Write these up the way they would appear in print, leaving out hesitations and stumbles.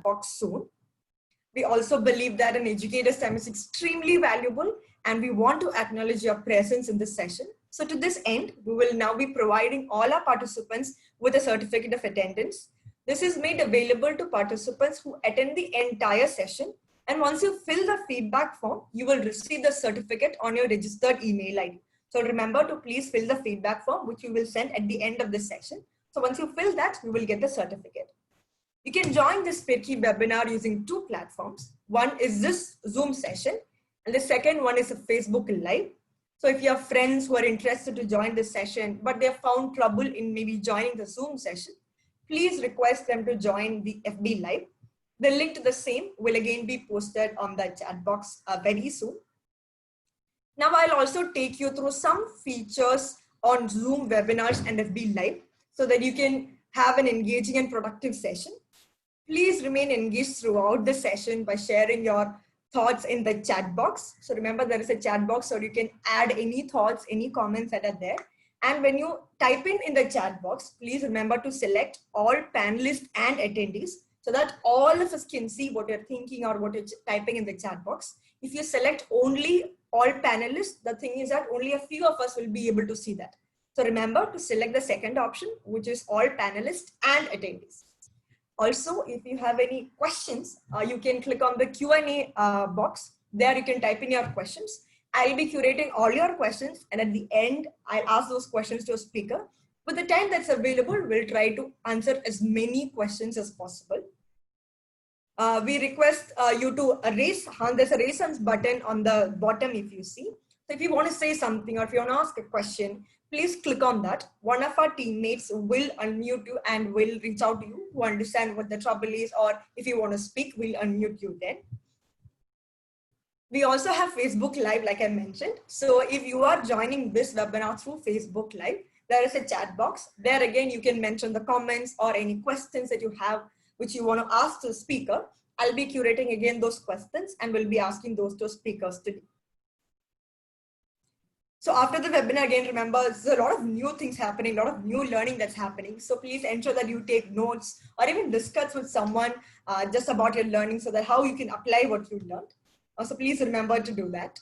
box soon. We also believe that an educator's time is extremely valuable, and we want to acknowledge your presence in this session. So to this end, we will now be providing all our participants with a certificate of attendance. This is made available to participants who attend the entire session. And once you fill the feedback form, you will receive the certificate on your registered email ID. So remember to please fill the feedback form, which you will send at the end of this session. So once you fill that, you will get the certificate. You can join this Firki webinar using two platforms. One is this Zoom session, and the second one is a Facebook Live. So if you have friends who are interested to join this session, but they have found trouble in maybe joining the Zoom session, please request them to join the FB Live. The link to the same will again be posted on the chat box very soon. Now I'll also take you through some features on Zoom webinars and FB Live so that you can have an engaging and productive session. Please remain engaged throughout the session by sharing your thoughts in the chat box. So remember, there is a chat box so you can add any thoughts, any comments that are there. And when you type in the chat box, please remember to select all panelists and attendees so that all of us can see what you're thinking or what you're typing in the chat box. If you select only all panelists, the thing is that only a few of us will be able to see that. So remember to select the second option, which is all panelists and attendees. Also, if you have any questions, you can click on the Q&A box. There you can type in your questions. I'll be curating all your questions, and at the end, I'll ask those questions to a speaker. With the time that's available, we'll try to answer as many questions as possible. We request you to raise hand. There's a raise hands button on the bottom if you see. So if you want to say something or if you want to ask a question, please click on that. One of our teammates will unmute you and will reach out to you to understand what the trouble is, or if you want to speak, we'll unmute you then. We also have Facebook Live, like I mentioned. So if you are joining this webinar through Facebook Live, there is a chat box. There again, you can mention the comments or any questions that you have which you want to ask to the speaker. I'll be curating again those questions and we'll be asking those to speakers today. So after the webinar, again, remember, there's a lot of new things happening, a lot of new learning that's happening. So please ensure that you take notes or even discuss with someone just about your learning so that how you can apply what you learned. So please remember to do that.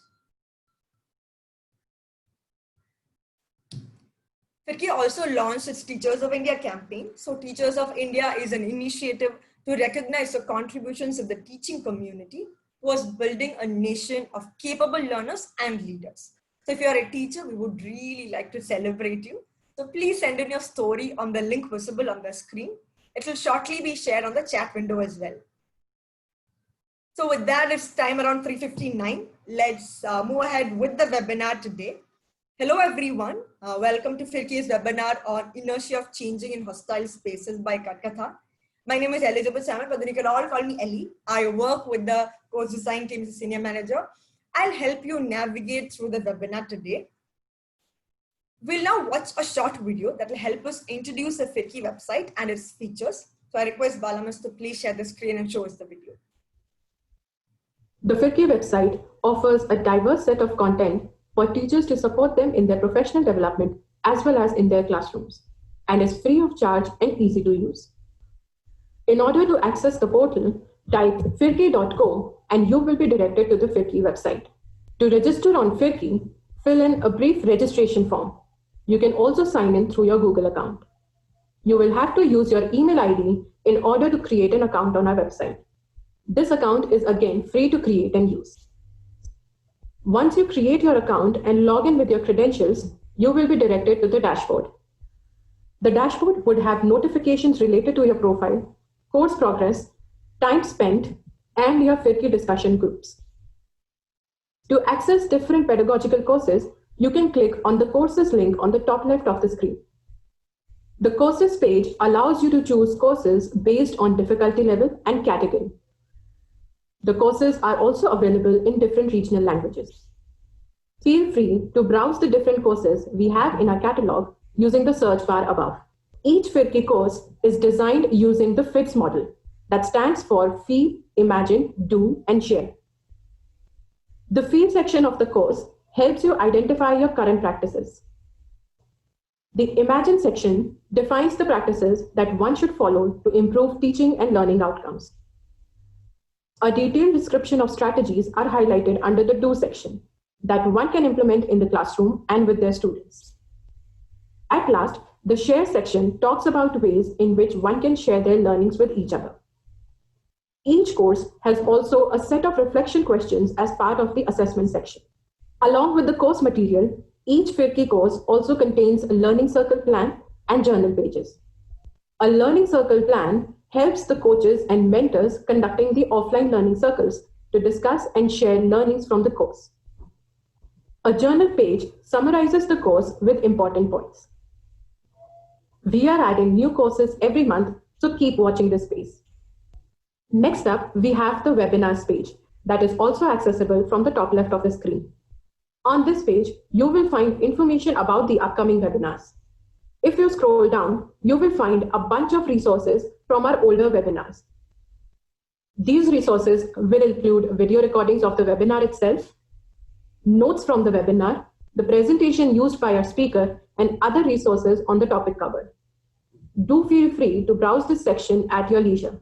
Firki also launched its Teachers of India campaign. So Teachers of India is an initiative to recognize the contributions of the teaching community towards building a nation of capable learners and leaders. So if you are a teacher, we would really like to celebrate you. So please send in your story on the link visible on the screen. It will shortly be shared on the chat window as well. So with that, it's time around 3:59. Let's move ahead with the webinar today. Hello, everyone. Welcome to Firki's webinar on Inertia of Changing in Hostile Spaces by Kat-Katha. My name is Elizabeth Samuel, but then you can all call me Ellie. I work with the course design team as a senior manager. I'll help you navigate through the webinar today. We'll now watch a short video that will help us introduce the Firki website and its features. So I request Balamas to please share the screen and show us the video. The Firki website offers a diverse set of content for teachers to support them in their professional development as well as in their classrooms, and is free of charge and easy to use. In order to access the portal, type firki.co and you will be directed to the Firki website. To register on Firki, fill in a brief registration form. You can also sign in through your Google account. You will have to use your email ID in order to create an account on our website. This account is again free to create and use. Once you create your account and log in with your credentials, you will be directed to the dashboard. The dashboard would have notifications related to your profile, course progress, time spent, and your Firki discussion groups. To access different pedagogical courses, you can click on the courses link on the top left of the screen. The courses page allows you to choose courses based on difficulty level and category. The courses are also available in different regional languages. Feel free to browse the different courses we have in our catalog using the search bar above. Each Firki course is designed using the FITS model that stands for Feel, Imagine, Do, and Share. The Feel section of the course helps you identify your current practices. The Imagine section defines the practices that one should follow to improve teaching and learning outcomes. A detailed description of strategies are highlighted under the Do section that one can implement in the classroom and with their students. At last, the Share section talks about ways in which one can share their learnings with each other. Each course has also a set of reflection questions as part of the assessment section. Along with the course material, each Firki course also contains a learning circle plan and journal pages. A learning circle plan helps the coaches and mentors conducting the offline learning circles to discuss and share learnings from the course. A journal page summarizes the course with important points. We are adding new courses every month, so keep watching this space. Next up, we have the webinars page that is also accessible from the top left of the screen. On this page, you will find information about the upcoming webinars. If you scroll down, you will find a bunch of resources from our older webinars. These resources will include video recordings of the webinar itself, notes from the webinar, the presentation used by our speaker, and other resources on the topic covered. Do feel free to browse this section at your leisure.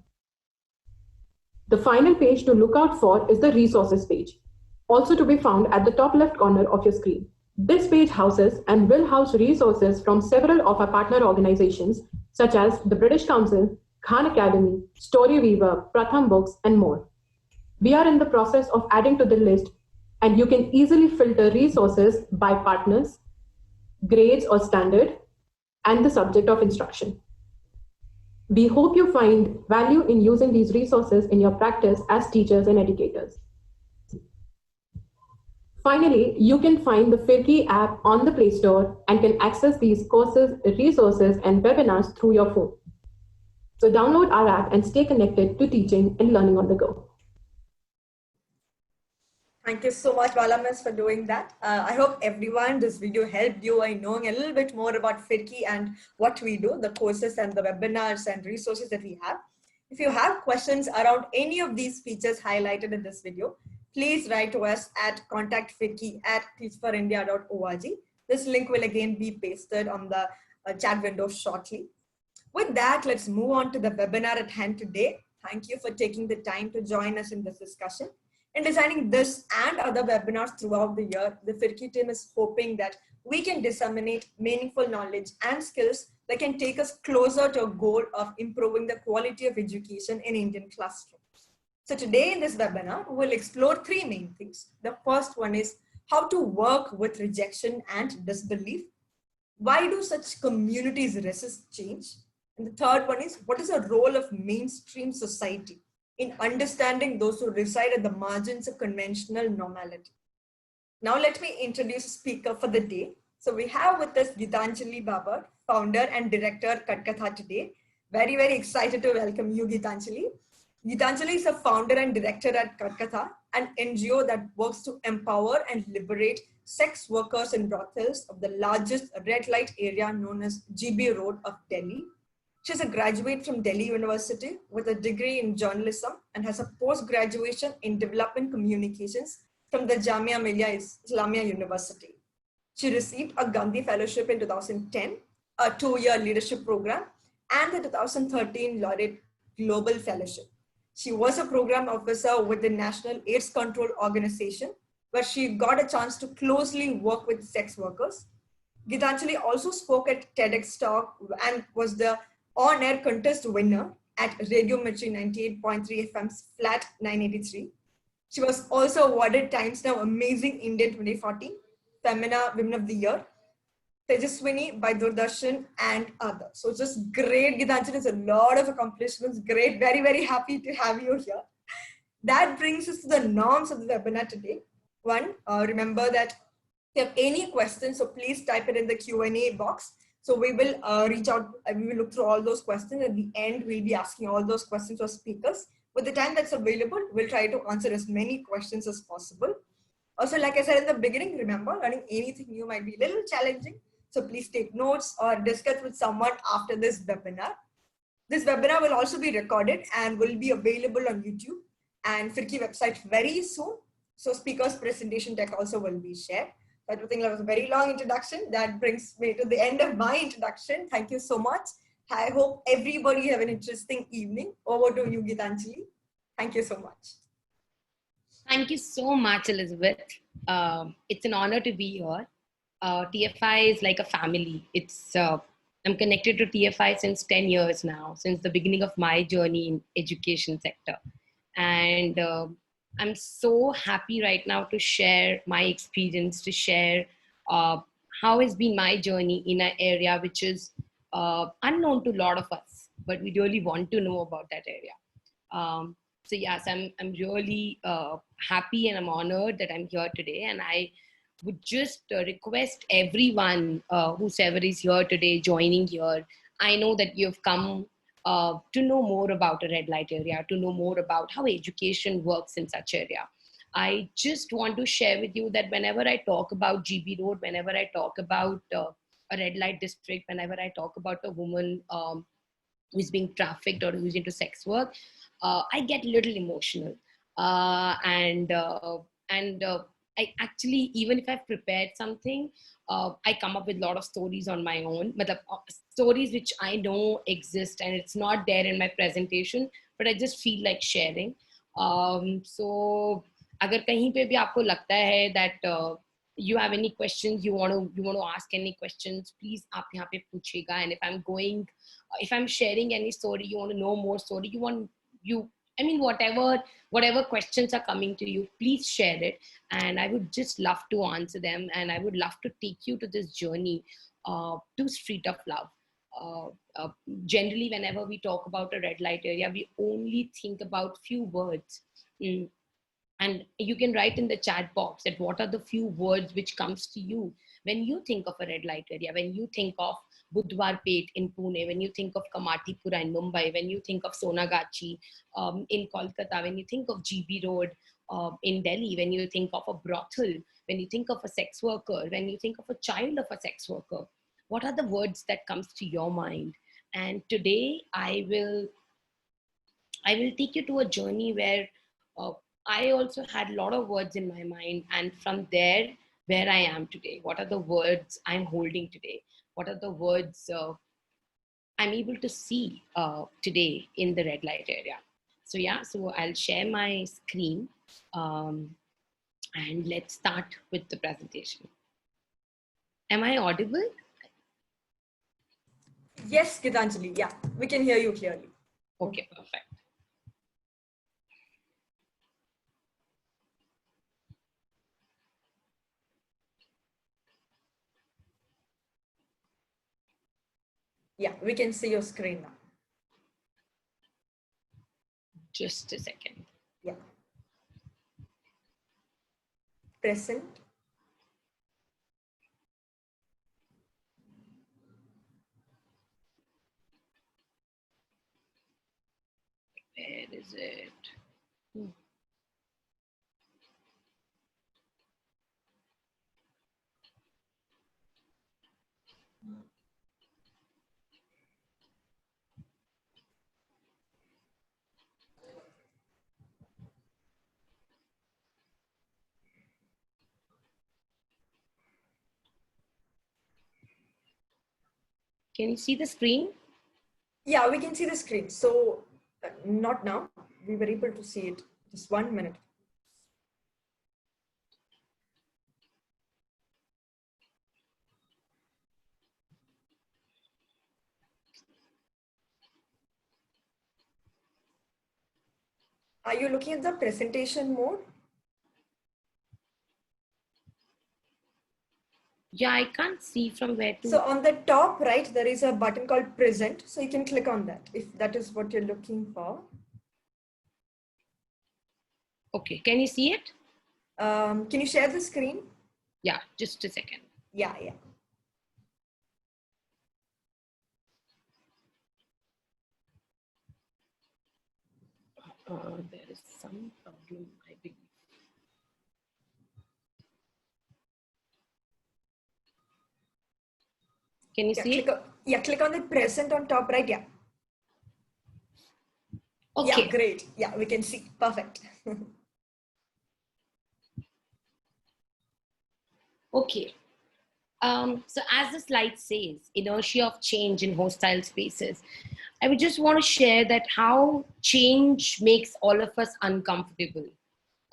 The final page to look out for is the resources page, also to be found at the top left corner of your screen. This page houses and will house resources from several of our partner organizations, such as the British Council, Khan Academy, Storyweaver, Pratham Books, and more. We are in the process of adding to the list, and you can easily filter resources by partners, grades or standard, and the subject of instruction. We hope you find value in using these resources in your practice as teachers and educators. Finally, you can find the Firki app on the Play Store and can access these courses, resources, and webinars through your phone. So download our app and stay connected to teaching and learning on the go. Thank you so much, Bala Miss, for doing that. I hope everyone, this video helped you in knowing a little bit more about Firki and what we do, the courses and the webinars and resources that we have. If you have questions around any of these features highlighted in this video, please write to us at contactfirki@teachforindia.org. This link will again be pasted on the chat window shortly. With that, let's move on to the webinar at hand today. Thank you for taking the time to join us in this discussion. In designing this and other webinars throughout the year, the Firki team is hoping that we can disseminate meaningful knowledge and skills that can take us closer to a goal of improving the quality of education in Indian classrooms. So today in this webinar, we'll explore three main things. The first one is how to work with rejection and disbelief. Why do such communities resist change? And the third one is, what is the role of mainstream society in understanding those who reside at the margins of conventional normality? Now let me introduce a speaker for the day. So we have with us Gitanjali Babar, founder and director Kat-Katha today. Very, very excited to welcome you, Gitanjali. Gitanjali is a founder and director at Kat-Katha, an NGO that works to empower and liberate sex workers in brothels of the largest red light area known as GB Road of Delhi. She's a graduate from Delhi University with a degree in journalism and has a post-graduation in development communications from the Jamia Millia Islamia University. She received a Gandhi Fellowship in 2010, a 2-year leadership program, and the 2013 Laureate Global Fellowship. She was a program officer with the National AIDS Control Organization, where she got a chance to closely work with sex workers. Gitanjali also spoke at TEDx Talk and was the on-air contest winner at Radio Mirchi 98.3 FM's Flat 983. She was also awarded Times Now Amazing Indian 2014, Femina Women of the Year, Tejaswini by Doordarshan, and others. So just great, Gitanjali. It's a lot of accomplishments. Great. Very, very happy to have you here. That brings us to the norms of the webinar today. One, remember that if you have any questions, so please type it in the Q&A box. So we will reach out and we will look through all those questions. At the end, we'll be asking all those questions to our speakers. With the time that's available, we'll try to answer as many questions as possible. Also, like I said in the beginning, remember, learning anything new might be a little challenging. So please take notes or discuss with someone after this webinar. This webinar will also be recorded and will be available on YouTube and Firki website very soon. So speaker's presentation deck also will be shared. I think that was a very long introduction. That brings me to the end of my introduction. Thank you so much. I hope everybody have an interesting evening. Over to you, Gitanjali. Thank you so much. Thank you so much, Elizabeth. It's an honor to be here. TFI is like a family. I'm connected to TFI since 10 years now, since the beginning of my journey in education sector. And I'm so happy right now to share my experience, to share how has been my journey in an area which is unknown to a lot of us, but we really want to know about that area. So yes, I'm really happy and I'm honored that I'm here today. And I would just request everyone whosoever is here today, joining here. I know that you've come to know more about a red light area, to know more about how education works in such area. I just want to share with you that whenever I talk about GB Road, whenever I talk about a red light district, whenever I talk about a woman who's being trafficked or who's into sex work, I get a little emotional. And I actually, even if I've prepared something, I come up with a lot of stories on my own, stories which I know exist and it's not there in my presentation, but I just feel like sharing. So, अगर कहीं पे भी आपको लगता है that you have any questions, you want to ask any questions, please आप यहाँ पे पूछिएगा. And if I'm sharing any story, you want to know more story, whatever questions are coming to you, please share it. And I would just love to answer them. And I would love to take you to this journey to Street of Love. Generally, whenever we talk about a red light area, we only think about few words. And you can write in the chat box that what are the few words which comes to you when you think of a red light area, when you think of Budwarpet in Pune, when you think of Kamatipura in Mumbai, when you think of Sonagachi in Kolkata, when you think of GB Road in Delhi, when you think of a brothel, when you think of a sex worker, when you think of a child of a sex worker, what are the words that comes to your mind? And today I will take you to a journey where I also had a lot of words in my mind, and from there, where I am today, what are the words I'm holding today? What are the words I'm able to see today in the red light area? So yeah, so I'll share my screen and let's start with the presentation. Am I audible? Yes, Gitanjali. Yeah, we can hear you clearly. Okay, perfect. Yeah, we can see your screen now. Just a second. Yeah. Present. Where is it? Can you see the screen? Yeah, we can see the screen. So not now. We were able to see it. Just 1 minute. Are you looking at the presentation mode? Yeah, I can't see from where to. So on the top right, there is a button called present. So you can click on that if that is what you're looking for. Okay, can you see it? Can you share the screen? Yeah, just a second. Yeah. There is some problem, I believe. Can you see it? Click on the present on top right. Yeah. Okay. Yeah, great. Yeah, we can see. Perfect. Okay. So as the slide says, inertia of change in hostile spaces. I would just want to share that how change makes all of us uncomfortable.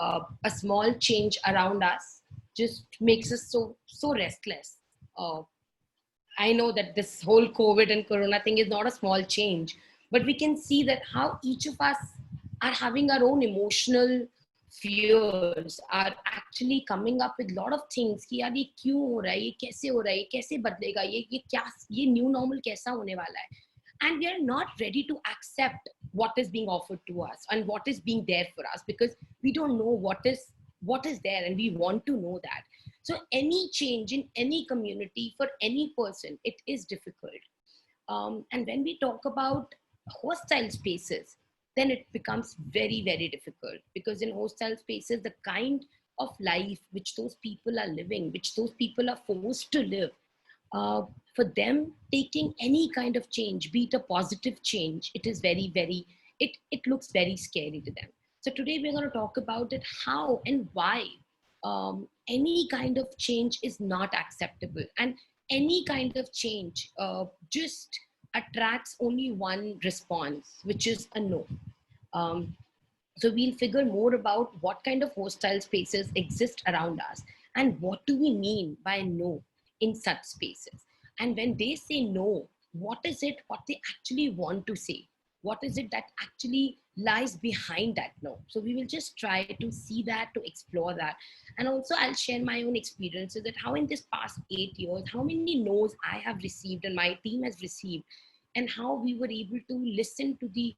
a small change around us just makes us so restless. I know that this whole COVID and Corona thing is not a small change, but we can see that how each of us are having our own emotional fears, are actually coming up with a lot of things कि यार ये क्यों हो रहा है, ये कैसे हो रहा है, ये कैसे बदलेगा, ये क्या, ये new normal कैसा होने वाला है, and we are not ready to accept what is being offered to us and what is being there for us, because we don't know what is there, and we want to know that. So any change in any community for any person, it is difficult. And when we talk about hostile spaces, then it becomes very, very difficult, because in hostile spaces, the kind of life which those people are living, which those people are forced to live, for them taking any kind of change, be it a positive change, it is very, very, it looks very scary to them. So today we're going to talk about it, how and why any kind of change is not acceptable, and any kind of change just attracts only one response, which is a no. So we'll figure more about what kind of hostile spaces exist around us and what do we mean by no in such spaces. And when they say no, what is it, what they actually want to say? What is it that actually lies behind that no? So we will just try to see that, to explore that. And also I'll share my own experiences that how in this past 8 years, how many no's I have received and my team has received, and how we were able to listen to the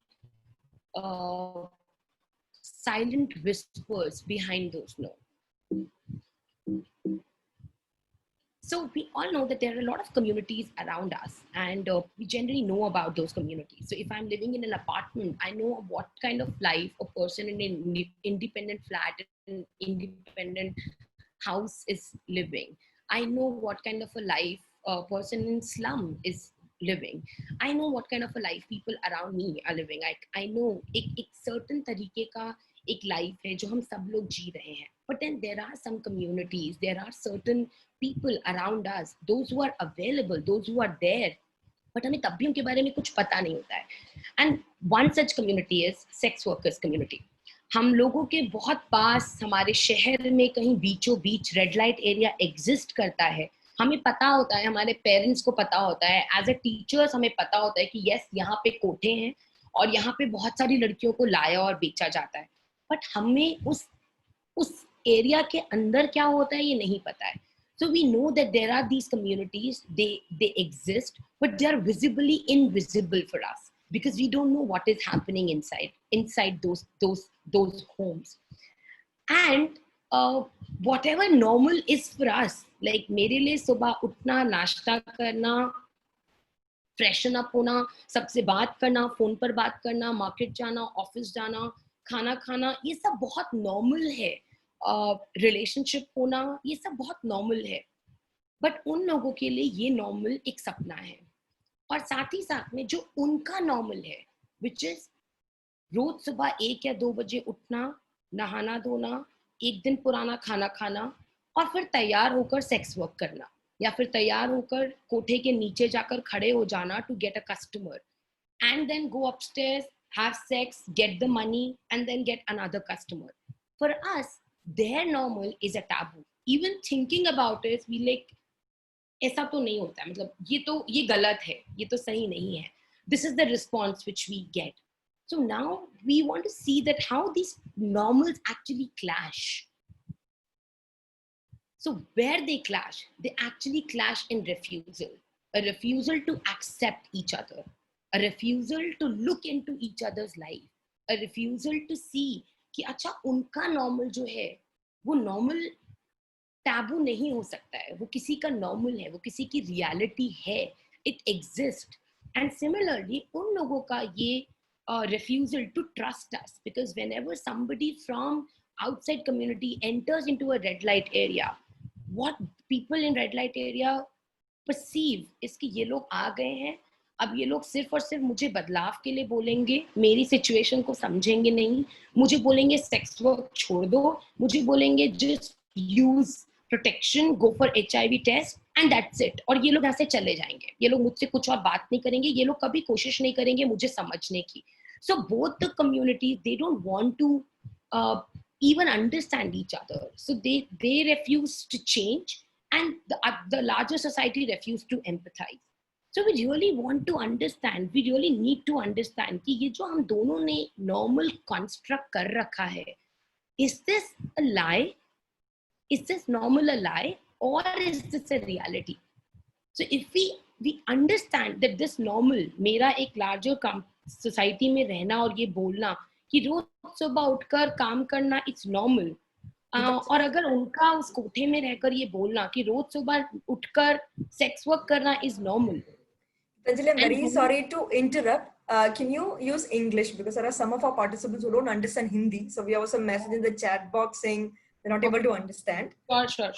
silent whispers behind those no. So we all know that there are a lot of communities around us, and we generally know about those communities. So if I'm living in an apartment, I know what kind of life a person in an independent flat, an independent house is living. I know what kind of a life a person in slum is living. I know what kind of a life people around me are living. I know एक certain तरीके का एक life है जो हम सब लोग जी रहे हैं. But then there are some communities, there are certain people around us, those who are available, those who are there, but हमें तब भी उनके बारे में कुछ पता नहीं होता है. And one such community is sex workers community. हम लोगों के बहुत पास हमारे शहर में कहीं बीचों बीच रेड लाइट एरिया एग्जिस्ट करता है. हमें पता होता है, हमारे पेरेंट्स को पता होता है, एज ए टीचर्स हमें पता होता है कि यस यहाँ पे कोठे हैं और यहाँ पे बहुत सारी लड़कियों को लाया और बेचा जाता है. बट हमें उस एरिया के अंदर क्या होता है ये नहीं पता है. So we know that there are these communities, they exist, but they are visibly invisible for us, because we don't know what is happening inside those homes. And whatever normal is for us, like मेरे लिए सुबह उठना, नाश्ता करना, freshen up होना, सबसे बात करना, फोन पर बात करना, मार्केट जाना, ऑफिस जाना, खाना खाना, ये सब बहुत नॉर्मल है. रिलेशनशिप होना, ये सब बहुत नॉर्मल है. बट उन लोगों के लिए ये नॉर्मल एक सपना है. और साथ ही साथ में जो उनका नॉर्मल है, विच इज रोज सुबह 1 या 2 बजे उठना, नहाना धोना, एक दिन पुराना खाना खाना, और फिर तैयार होकर सेक्स वर्क करना, या फिर तैयार होकर कोठे के नीचे जाकर खड़े हो जाना to get a customer, and then go upstairs, have sex, get the money, and then get another customer. For us their normal is a taboo. Even thinking about it, we like, ऐसा तो नहीं होता है, मतलब ये गलत है, ये तो सही नहीं है. This is the response which we get. So now we want to see that how these normals actually clash. So where they clash, they actually clash in refusal. A refusal to accept each other, a refusal to look into each other's life, a refusal to see कि अच्छा उनका normal जो है वो normal taboo नहीं हो सकता है, वो किसी का नॉर्मल है, वो किसी की रियलिटी है, इट एग्जिस्ट. एंड सिमिलरली उन लोगों का ये refusal to trust us, because whenever somebody from outside community enters into a red light area, what people in red light area perceive is कि ये लोग आ गए हैं, अब ये लोग सिर्फ और सिर्फ मुझे बदलाव के लिए बोलेंगे, मेरी सिचुएशन को समझेंगे नहीं, मुझे बोलेंगे सेक्स वर्क छोड़ दो, मुझे बोलेंगे just use protection, go for HIV test, and that's it. और ये लोग ऐसे चले जाएंगे, ये लोग मुझसे कुछ और बात नहीं करेंगे, ये लोग कभी कोशिश नहीं करेंगे मुझे समझने की. So both the community, they don't want to even understand each other. So they refuse to change, and the larger society refused to empathize. So we really want to understand, we really need to understand कि ये जो हम दोनों ने normal construct कर रखा है, is this a lie? Is this normal a lie, or is this a reality? So if we understand that this normal, मेरा एक larger society में रहना और ये बोलना कि रोज सुबह उठकर काम करना it's normal, और अगर उनका उस कोठे में रहकर ये बोलना कि रोज सुबह उठकर सेक्स वर्क करना is normal. Anjali, I'm very sorry to interrupt. Can you use English, because there are some of our participants who don't understand Hindi. So we have some message in the chat box saying they're not able to understand. Sure.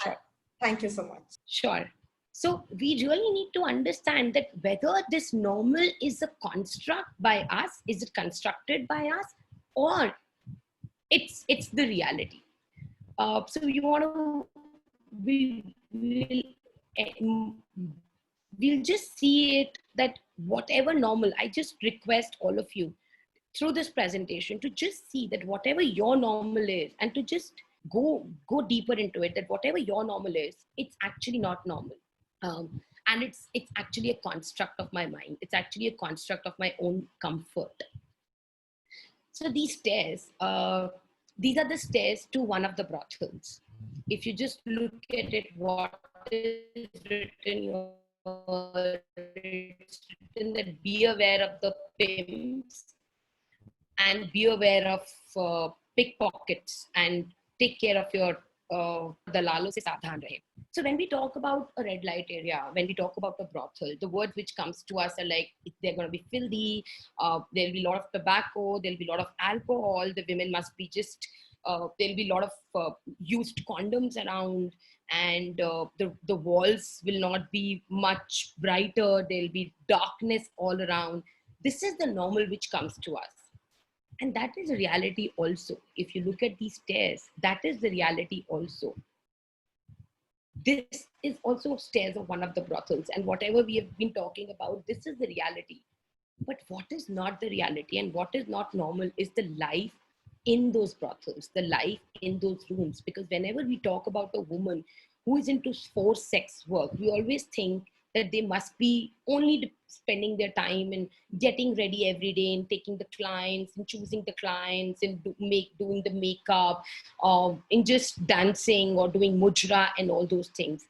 Thank you so much. Sure. So we really need to understand that whether this normal is a construct by us, is it constructed by us, or it's the reality. So you want to, we'll just see it that whatever normal, I just request all of you through this presentation to just see that whatever your normal is, and to just go deeper into it, that whatever your normal is, it's actually not normal. And it's actually a construct of my mind. It's actually a construct of my own comfort. So these stairs, these are the stairs to one of the brothels. If you just look at it, what is written here, it's written that be aware of the pimps and be aware of pickpockets, and take care of your dalalon se saavdhan rahe. So when we talk about a red light area, when we talk about a brothel, the words which comes to us are like, they're going to be filthy, there'll be a lot of tobacco, there'll be a lot of alcohol, the women must be just, there'll be a lot of used condoms around, and the walls will not be much brighter, there'll be darkness all around. This is the normal which comes to us. And that is a reality also. If you look at these stairs, that is the reality also. This is also stairs of one of the brothels, and whatever we have been talking about, this is the reality. But what is not the reality and what is not normal is the life in those brothels, the life in those rooms. Because whenever we talk about a woman who is into forced sex work, we always think that they must be only spending their time and getting ready every day and taking the clients and choosing the clients and doing the makeup, and just dancing or doing mujra and all those things.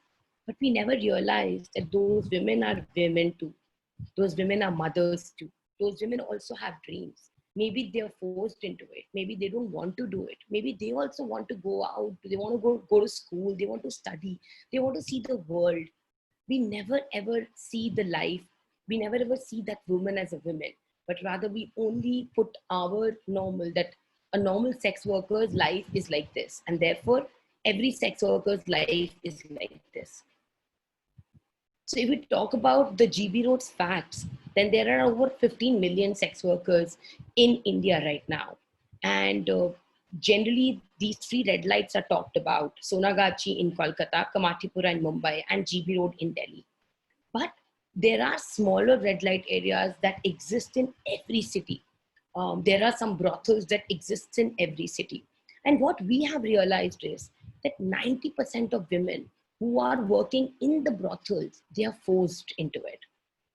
But we never realize that those women are women too. Those women are mothers too. Those women also have dreams. Maybe they're forced into it. Maybe they don't want to do it. Maybe they also want to go out. They want to go to school. They want to study. They want to see the world. We never ever see the life. We never ever see that woman as a woman, but rather we only put our normal, that a normal sex worker's life is like this, and therefore every sex worker's life is like this. So if we talk about the GB Road's facts, then there are over 15 million sex workers in India right now. And generally, these three red lights are talked about: Sonagachi in Kolkata, Kamatipura in Mumbai, and GB Road in Delhi. But there are smaller red light areas that exist in every city. There are some brothels that exist in every city. And what we have realized is that 90% of women who are working in the brothels, they are forced into it.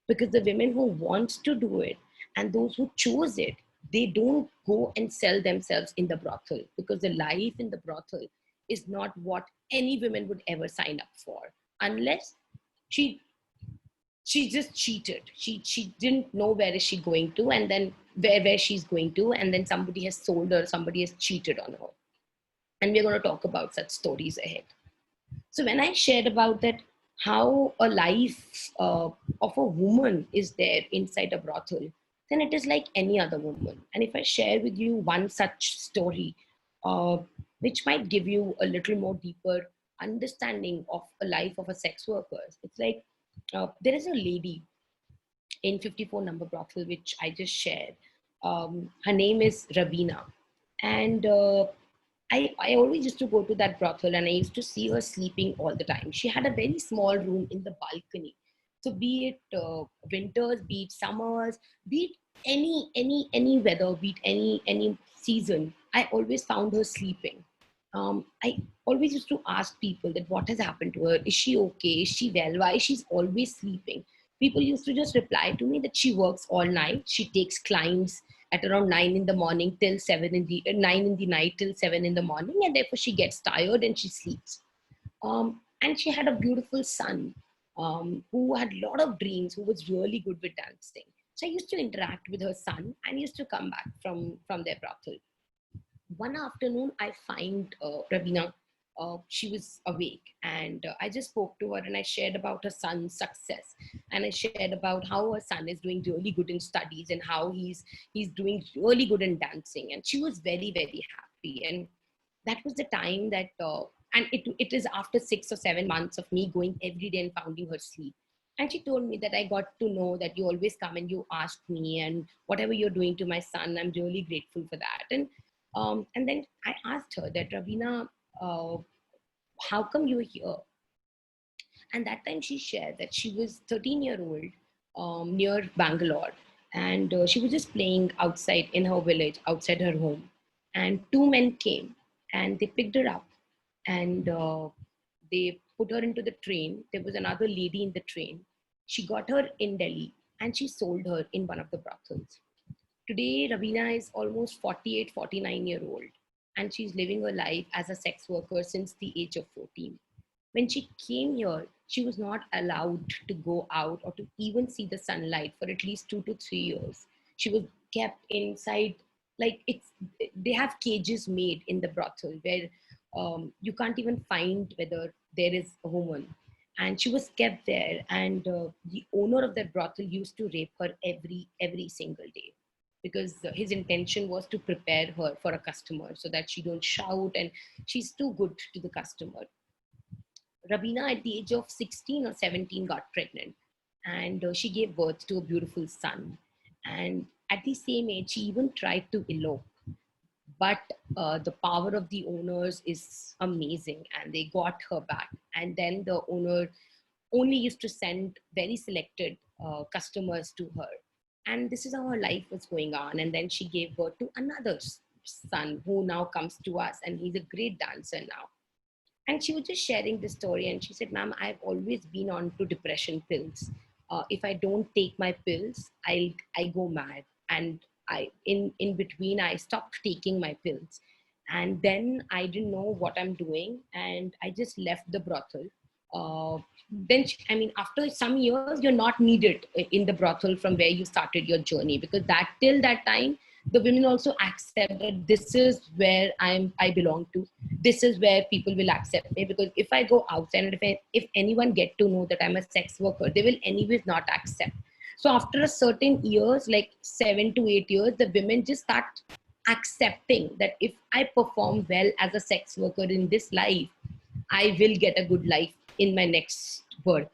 Because the women who want to do it and those who choose it, they don't go and sell themselves in the brothel, because the life in the brothel is not what any woman would ever sign up for, unless she just cheated. She didn't know where is she going to, and then where she's going to, and then somebody has sold her, somebody has cheated on her. And we're going to talk about such stories ahead. So when I shared about that, how a life of a woman is there inside a brothel, then it is like any other woman. And if I share with you one such story, which might give you a little more deeper understanding of a life of a sex worker, it's like there is a lady in 54 number brothel, which I just shared. Her name is Ravina. And I always used to go to that brothel, and I used to see her sleeping all the time. She had a very small room in the balcony. So be it winters, be it summers, be it any weather, be it any season, I always found her sleeping. I always used to ask people that what has happened to her? Is she okay? Is she well? Why she's always sleeping? People used to just reply to me that she works all night. She takes clients at around 9 in the morning till 9 in the night till 7 in the morning, and therefore she gets tired and she sleeps. And she had a beautiful son who had a lot of dreams, who was really good with dancing. So I used to interact with her son and used to come back from their brothel. One afternoon, I find Ravina. She was awake, and I just spoke to her and I shared about her son's success, and I shared about how her son is doing really good in studies and how he's doing really good in dancing, and she was very, very happy. And that was the time that and it is after 6 or 7 months of me going every day and pounding her sleep. And she told me that I got to know that you always come and you ask me, and whatever you're doing to my son, I'm really grateful for that. And then I asked her that, Ravina, uh, how come you're here? And that time she shared that she was 13-year-old near Bangalore, and she was just playing outside in her village, outside her home. And two men came and they picked her up, and they put her into the train. There was another lady in the train. She got her in Delhi and she sold her in one of the brothels. Today, Ravina is almost 48, 49 year old, and she's living her life as a sex worker since the age of 14. When she came here, she was not allowed to go out or to even see the sunlight for at least 2 to 3 years. She was kept inside, like they have cages made in the brothel where you can't even find whether there is a woman. And she was kept there, and the owner of that brothel used to rape her every single day, because his intention was to prepare her for a customer so that she don't shout and she's too good to the customer. Rabina, at the age of 16 or 17, got pregnant, and she gave birth to a beautiful son. And at the same age, she even tried to elope. But the power of the owners is amazing, and they got her back. And then the owner only used to send very selected customers to her. And this is how her life was going on. And then she gave birth to another son who now comes to us, and he's a great dancer now. And she was just sharing this story, and she said, "Ma'am, I've always been on to depression pills. If I don't take my pills, I go mad. And in between, I stopped taking my pills. And then I didn't know what I'm doing, and I just left the brothel. After some years, you're not needed in the brothel from where you started your journey, because that till that time, the women also accept that this is where I belong to. This is where people will accept me, because if I go outside and if anyone get to know that I'm a sex worker, they will anyways not accept. So after a certain years, like 7 to 8 years, the women just start accepting that if I perform well as a sex worker in this life, I will get a good life in my next birth.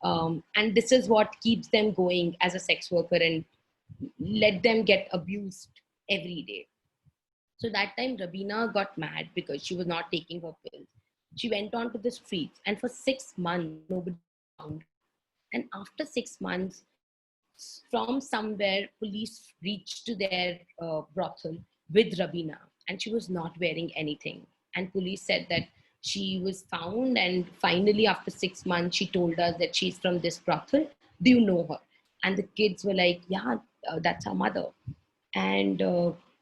And this is what keeps them going as a sex worker, and let them get abused every day. So that time, Rabina got mad because she was not taking her pills. She went on to the streets, and for 6 months, nobody found her. And after 6 months, from somewhere, police reached to their brothel with Rabina, and she was not wearing anything. And police said that she was found, and finally, after 6 months, she told us that she's from this brothel. Do you know her? And the kids were like, "Yeah, that's our mother." And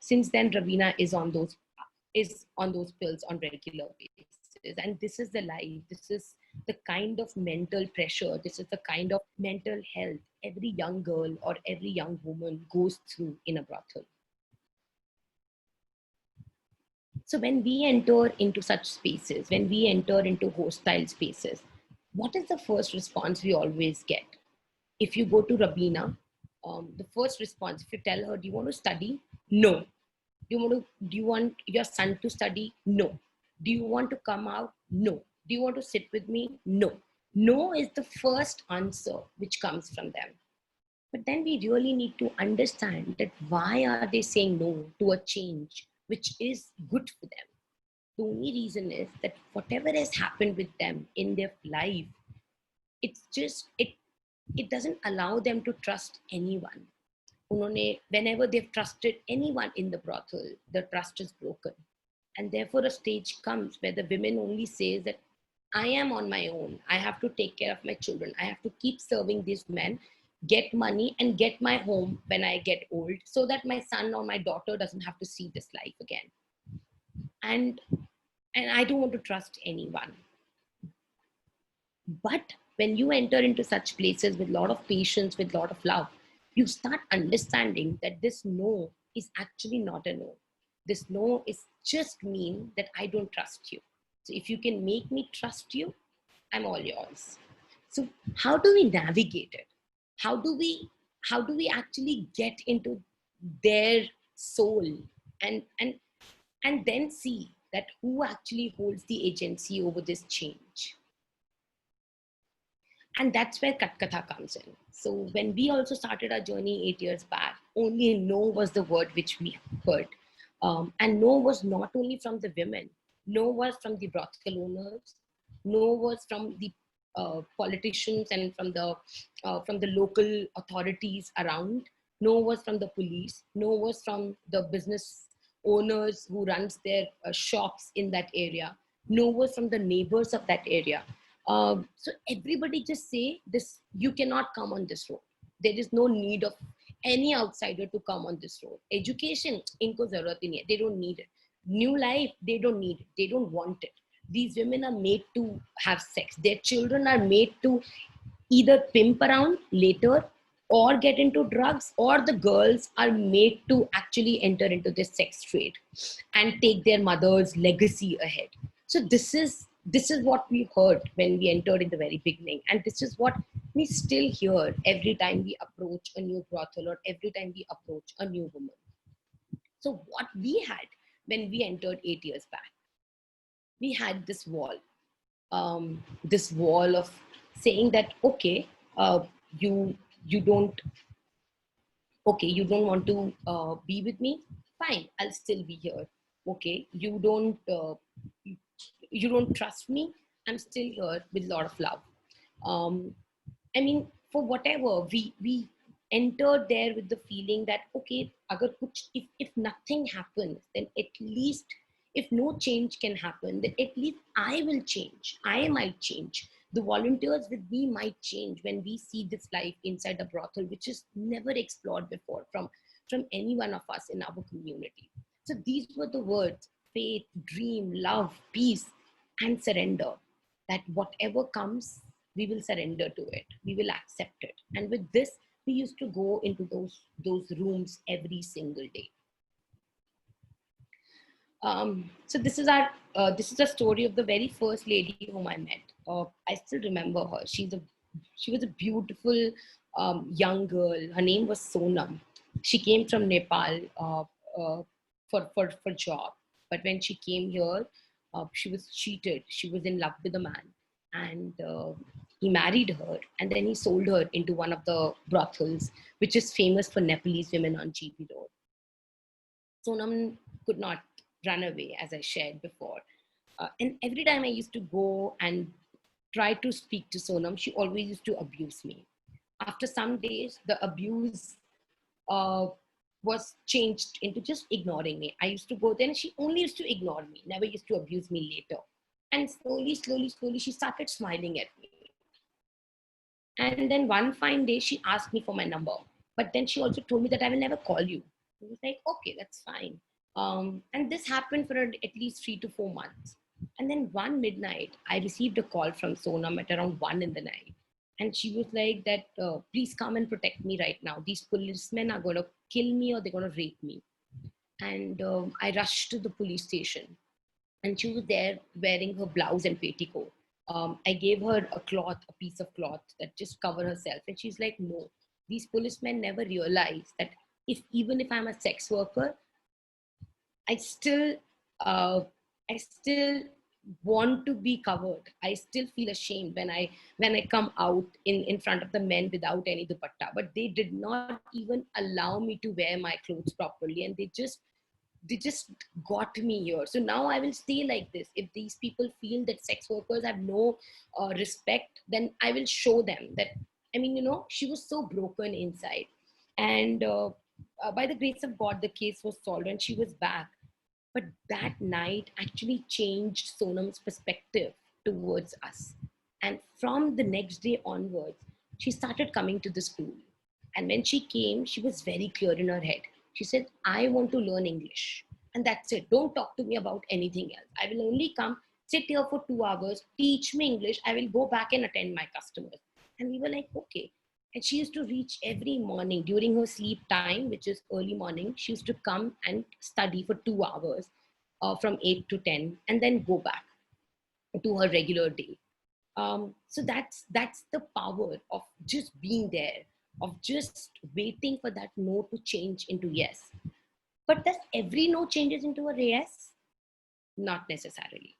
since then, Ravina is on those pills on regular basis. And this is the life. This is the kind of mental pressure. This is the kind of mental health every young girl or every young woman goes through in a brothel. So when we enter into such spaces, when we enter into hostile spaces, what is the first response we always get? If you go to Rabina, the first response, if you tell her, "Do you want to study?" No. Do you want your son to study? No. Do you want to come out? No. Do you want to sit with me? No. No is the first answer which comes from them. But then we really need to understand that why are they saying no to a change which is good for them? The only reason is that whatever has happened with them in their life, it's just it doesn't allow them to trust anyone. Whenever they've trusted anyone in the brothel, the trust is broken. And therefore a stage comes where the women only says that I am on my own. I have to take care of my children. I have to keep serving these men, get money and get my home when I get old so that my son or my daughter doesn't have to see this life again. And I don't want to trust anyone. But when you enter into such places with a lot of patience, with a lot of love, you start understanding that this no is actually not a no. This no is just mean that I don't trust you. So if you can make me trust you, I'm all yours. So how do we navigate it? How do we actually get into their soul and then see that who actually holds the agency over this change? And that's where Kat-Katha comes in. So when we also started our journey 8 years back, only no was the word which we heard. And no was not only from the women, no was from the brothel owners, no was from the politicians and from the local authorities around, no was from the police, no was from the business owners who runs their shops in that area, no was from the neighbors of that area. So everybody just say this, you cannot come on this road. There is no need of any outsider to come on this road. Education, inko zarurat hi nahi hai. They don't need it. New life, they don't need it. They don't want it. These women are made to have sex. Their children are made to either pimp around later or get into drugs, or the girls are made to actually enter into this sex trade and take their mother's legacy ahead. So this is what we heard when we entered in the very beginning, and this is what we still hear every time we approach a new brothel or every time we approach a new woman. So what we had when we entered 8 years back, we had this wall of saying that, okay, you don't want to be with me, fine, I'll still be here. Okay, you don't trust me, I'm still here with a lot of love. I mean, for whatever, we entered there with the feeling that, okay, agar kuch, if nothing happens, then at least, if no change can happen, then at least I will change. I might change. The volunteers with me might change when we see this life inside a brothel, which is never explored before from any one of us in our community. So these were the words: faith, dream, love, peace, and surrender. That whatever comes, we will surrender to it. We will accept it. And with this, we used to go into those rooms every single day. So this is a story of the very first lady whom I met. I still remember her. She was a beautiful young girl. Her name was Sonam. She came from Nepal for job. But when she came here, she was cheated. She was in love with a man, and he married her, and then he sold her into one of the brothels, which is famous for Nepalese women on GP Road. Sonam could not run away, as I shared before. And every time I used to go and try to speak to Sonam, she always used to abuse me. After some days, the abuse was changed into just ignoring me. I used to go there and she only used to ignore me, never used to abuse me later. And slowly, she started smiling at me. And then one fine day, she asked me for my number. But then she also told me that I will never call you. I was like, okay, that's fine. And this happened for at least 3 to 4 months. And then one midnight, I received a call from Sonam at around 1 in the night. And she was like that, please come and protect me right now. These policemen are going to kill me or they're going to rape me. And I rushed to the police station. And she was there wearing her blouse and petticoat. I gave her a piece of cloth that just covered herself. And she's like, no, these policemen never realize that even if I'm a sex worker, I still want to be covered. I still feel ashamed when I come out in front of the men without any dupatta. But they did not even allow me to wear my clothes properly, and they just got me here. So now I will stay like this. If these people feel that sex workers have no respect, then I will show them that. I mean, she was so broken inside, and by the grace of God, the case was solved, and she was back. But that night actually changed Sonam's perspective towards us. And from the next day onwards, she started coming to the school. And when she came, she was very clear in her head. She said, I want to learn English. And that's it. Don't talk to me about anything else. I will only come, sit here for 2 hours, teach me English. I will go back and attend my customers. And we were like, okay. And she used to reach every morning during her sleep time, which is early morning. She used to come and study for 2 hours from 8 to 10 and then go back to her regular day. So that's the power of just being there, of just waiting for that no to change into yes. But does every no changes into a yes? Not necessarily.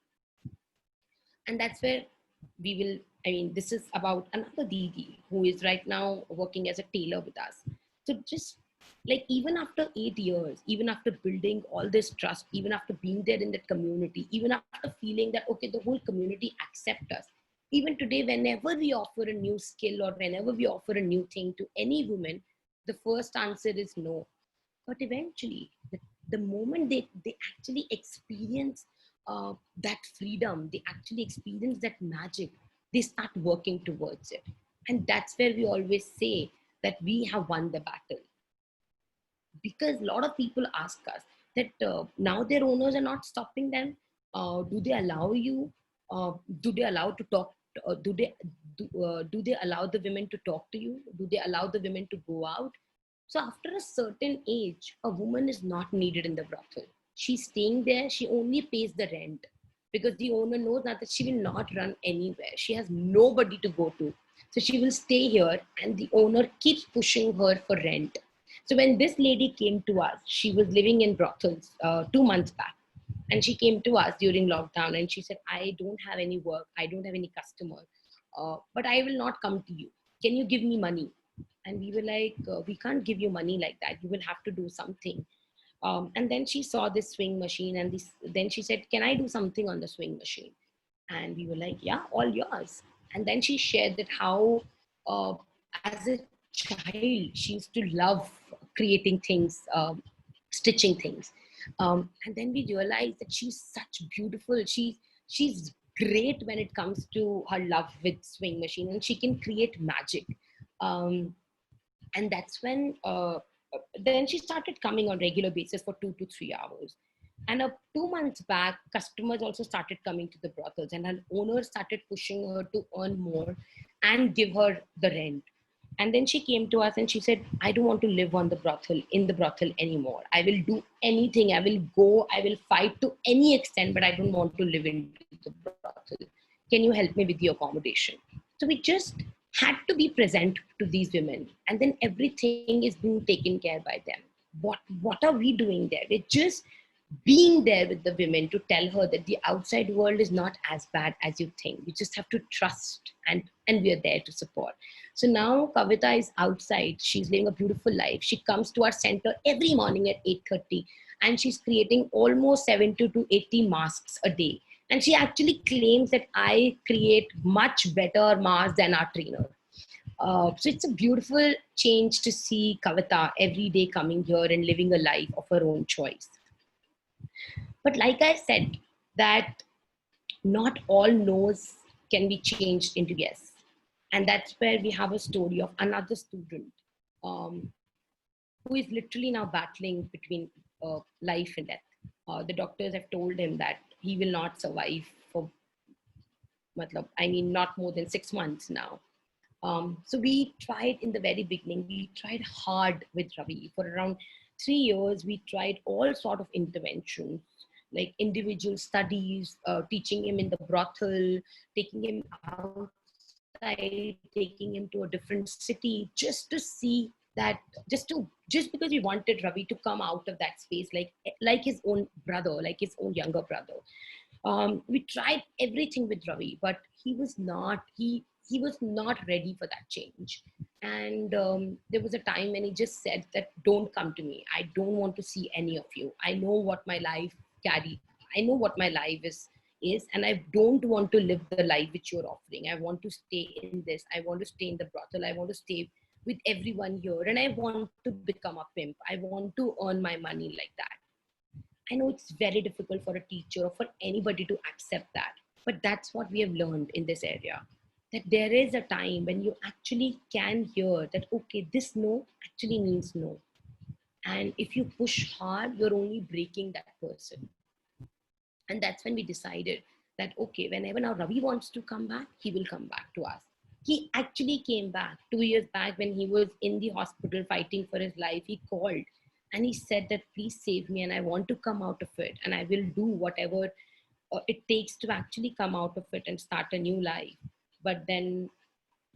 And that's where we will, I mean, this is about another Didi who is right now working as a tailor with us. So just like even after 8 years, even after building all this trust, even after being there in that community, even after feeling that, okay, the whole community accept us, even today, whenever we offer a new skill or whenever we offer a new thing to any woman, the first answer is no. But eventually, the moment they actually experience that freedom, they actually experience that magic, they start working towards it. And that's where we always say that we have won the battle. Because a lot of people ask us that now their owners are not stopping them. Do they allow you? Do they allow to talk? Do they allow the women to talk to you? Do they allow the women to go out? So after a certain age, a woman is not needed in the brothel. She's staying there. She only pays the rent because the owner knows now that she will not run anywhere. She has nobody to go to. So she will stay here and the owner keeps pushing her for rent. So when this lady came to us, she was living in brothels 2 months back. And she came to us during lockdown and she said, I don't have any work. I don't have any customer, but I will not come to you. Can you give me money? And we were like, we can't give you money like that. You will have to do something. And then she saw this swing machine and then she said, can I do something on the swing machine? And we were like, yeah, all yours. And then she shared that how, as a child, she used to love creating things, stitching things. And then we realized that she's such beautiful. She's great when it comes to her love with swing machine, and she can create magic. And that's when then she started coming on regular basis for 2 to 3 hours. And 2 months back, customers also started coming to the brothels, and her owner started pushing her to earn more and give her the rent. And then she came to us and she said, I don't want to live on the brothel, in the brothel anymore. I will do anything. I will go, I will fight to any extent, but I don't want to live in the brothel. Can you help me with the accommodation? So we just had to be present to these women. And then everything is being taken care by them. What are we doing there? We're just being there with the women to tell her that the outside world is not as bad as you think. You just have to trust, and we are there to support. So now Kavita is outside. She's living a beautiful life. She comes to our center every morning at 8:30 and she's creating almost 70 to 80 masks a day. And she actually claims that I create much better masks than our trainer. So it's a beautiful change to see Kavita every day coming here and living a life of her own choice. But like I said, that not all no's can be changed into yes. And that's where we have a story of another student who is literally now battling between life and death. The doctors have told him that he will not survive for, not more than 6 months now. So we tried in the very beginning, we tried hard with Ravi. For around 3 years, we tried all sort of interventions, like individual studies, teaching him in the brothel, taking him outside, taking him to a different city, just to see that, just because we wanted Ravi to come out of that space, like his own brother, like his own younger brother. We tried everything with Ravi, but he was not ready for that change. And there was a time when he just said that, don't come to me. I don't want to see any of you. I know what my life I know what my life is, and I don't want to live the life which you're offering. I want to stay in this. I want to stay in the brothel. I want to stay with everyone here, and I want to become a pimp. I want to earn my money like that. I know it's very difficult for a teacher or for anybody to accept that, but that's what we have learned in this area, that there is a time when you actually can hear that, okay, this no actually means no. And if you push hard, you're only breaking that person. And that's when we decided that, okay, whenever now Ravi wants to come back, he will come back to us. He actually came back 2 years back when he was in the hospital fighting for his life. He called and he said that, please save me and I want to come out of it and I will do whatever it takes to actually come out of it and start a new life. But then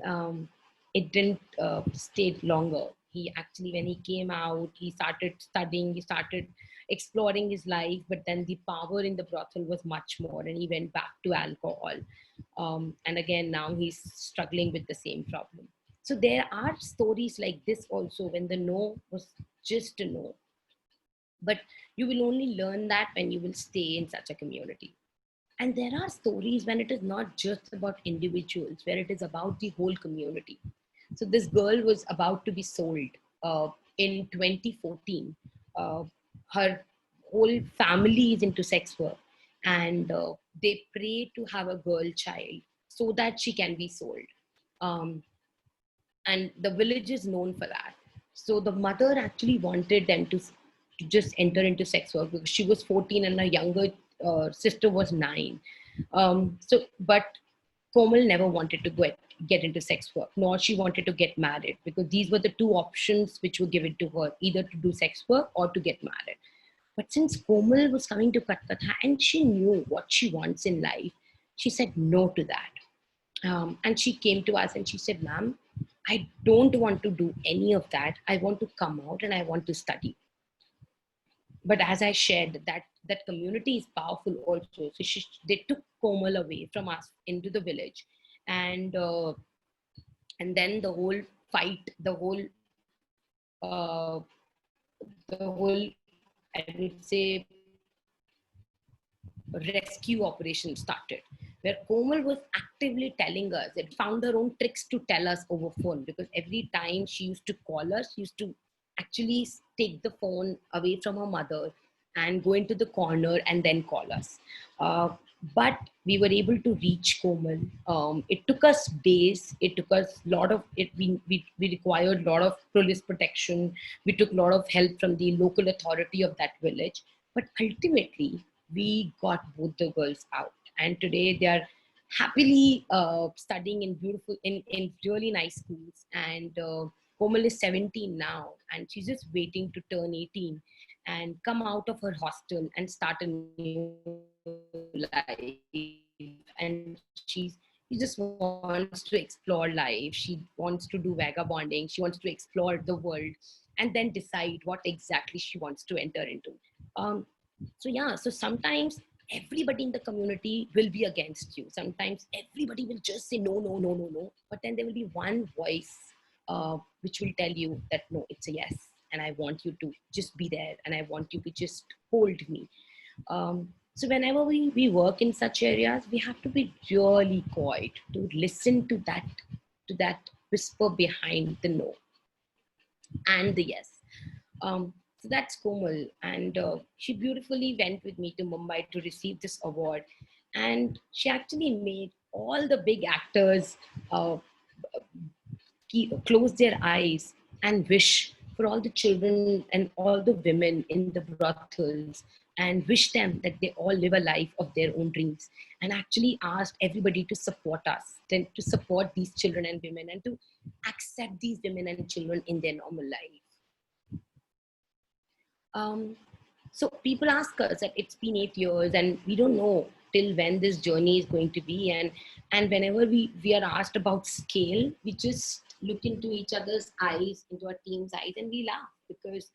um, it didn't stay longer. He actually, when he came out, he started studying, he started exploring his life, but then the power in the brothel was much more, and he went back to alcohol. And again, now he's struggling with the same problem. So there are stories like this also, when the no was just a no. But you will only learn that when you will stay in such a community. And there are stories when it is not just about individuals, where it is about the whole community. So this girl was about to be sold in 2014. Uh, Her whole family is into sex work, and they pray to have a girl child so that she can be sold. Um, and the village is known for that. So the mother actually wanted them to just enter into sex work because she was 14 and her younger sister was 9. But Komal never wanted to get into sex work, nor she wanted to get married, because these were the two options which were given to her, either to do sex work or to get married. But since Komal was coming to Kat-Katha and she knew what she wants in life, she said no to that. And she came to us and she said, ma'am, I don't want to do any of that. I want to come out and I want to study. But as I shared, that community is powerful also. So they took Komal away from us into the village, and then the whole fight, the whole, I would say, rescue operation started, where Komal was actively telling us that she found her own tricks to tell us over phone, because every time she used to call us, she used to actually take the phone away from her mother and go into the corner and then call us. But we were able to reach Komal. It took us days. It took us a lot of it. We required a lot of police protection. We took a lot of help from the local authority of that village. But ultimately, we got both the girls out, and today they are happily studying in in really nice schools. And Komal is 17 now, and she's just waiting to turn 18 and come out of her hostel and start a new life. And she just wants to explore life. She wants to do vagabonding. She wants to explore the world and then decide what exactly she wants to enter into. So yeah, so sometimes everybody in the community will be against you. Sometimes everybody will just say no, no, no, no, no. But then there will be one voice which will tell you that no, it's a yes. And I want you to just be there, and I want you to just hold me. So whenever we work in such areas, we have to be really quiet to listen to that whisper behind the no and the yes. So that's Komal, and she beautifully went with me to Mumbai to receive this award. And she actually made all the big actors uh, close their eyes and wish for all the children and all the women in the brothels, and wish them that they all live a life of their own dreams, and actually asked everybody to support us, then to support these children and women, and to accept these women and children in their normal life. So people ask us that it's been 8 years and we don't know till when this journey is going to be. And whenever we are asked about scale, we just look into each other's eyes, into our team's eyes, and we laugh, because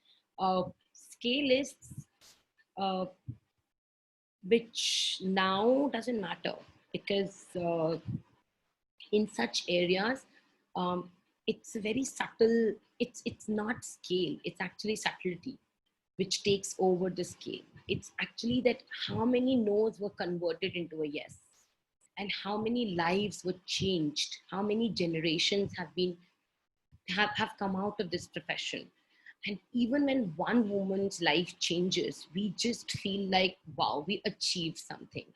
scale is uh, which now doesn't matter, because in such areas, um, it's very subtle. It's not scale, it's actually subtlety which takes over the scale. It's actually that how many no's were converted into a yes, and how many lives were changed, how many generations have come out of this profession. And even when one woman's life changes, we just feel like, wow, we achieved something.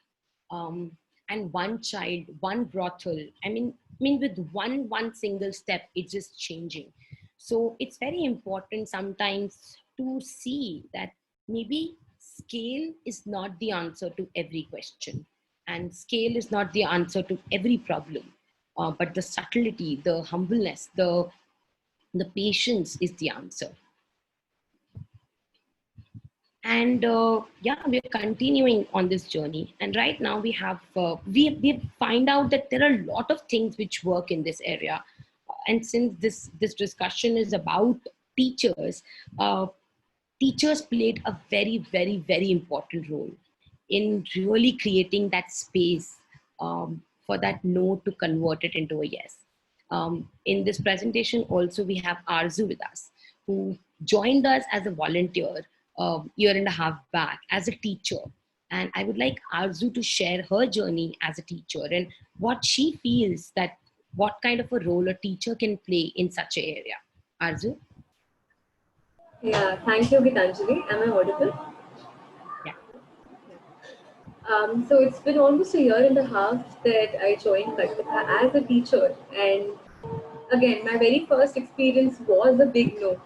Um, and one child, one brothel, I mean, with one single step, it's just changing. So it's very important sometimes to see that maybe scale is not the answer to every question, and scale is not the answer to every problem. But the subtlety, the humbleness, the patience is the answer. And yeah, we're continuing on this journey, and right now we have we find out that there are a lot of things which work in this area. And since this discussion is about teachers, uh, teachers played a very important role in really creating that space, for that no to convert it into a yes. In this presentation also we have Arzu with us, who joined us as a volunteer year and a half back as a teacher. And I would like Arzu to share her journey as a teacher and what she feels that what kind of a role a teacher can play in such an area. Arzu? Yeah, thank you, Gitanjali. Am I audible? Yeah. So it's been almost a year and a half that I joined Kat-Katha as a teacher, and again, my very first experience was a big no.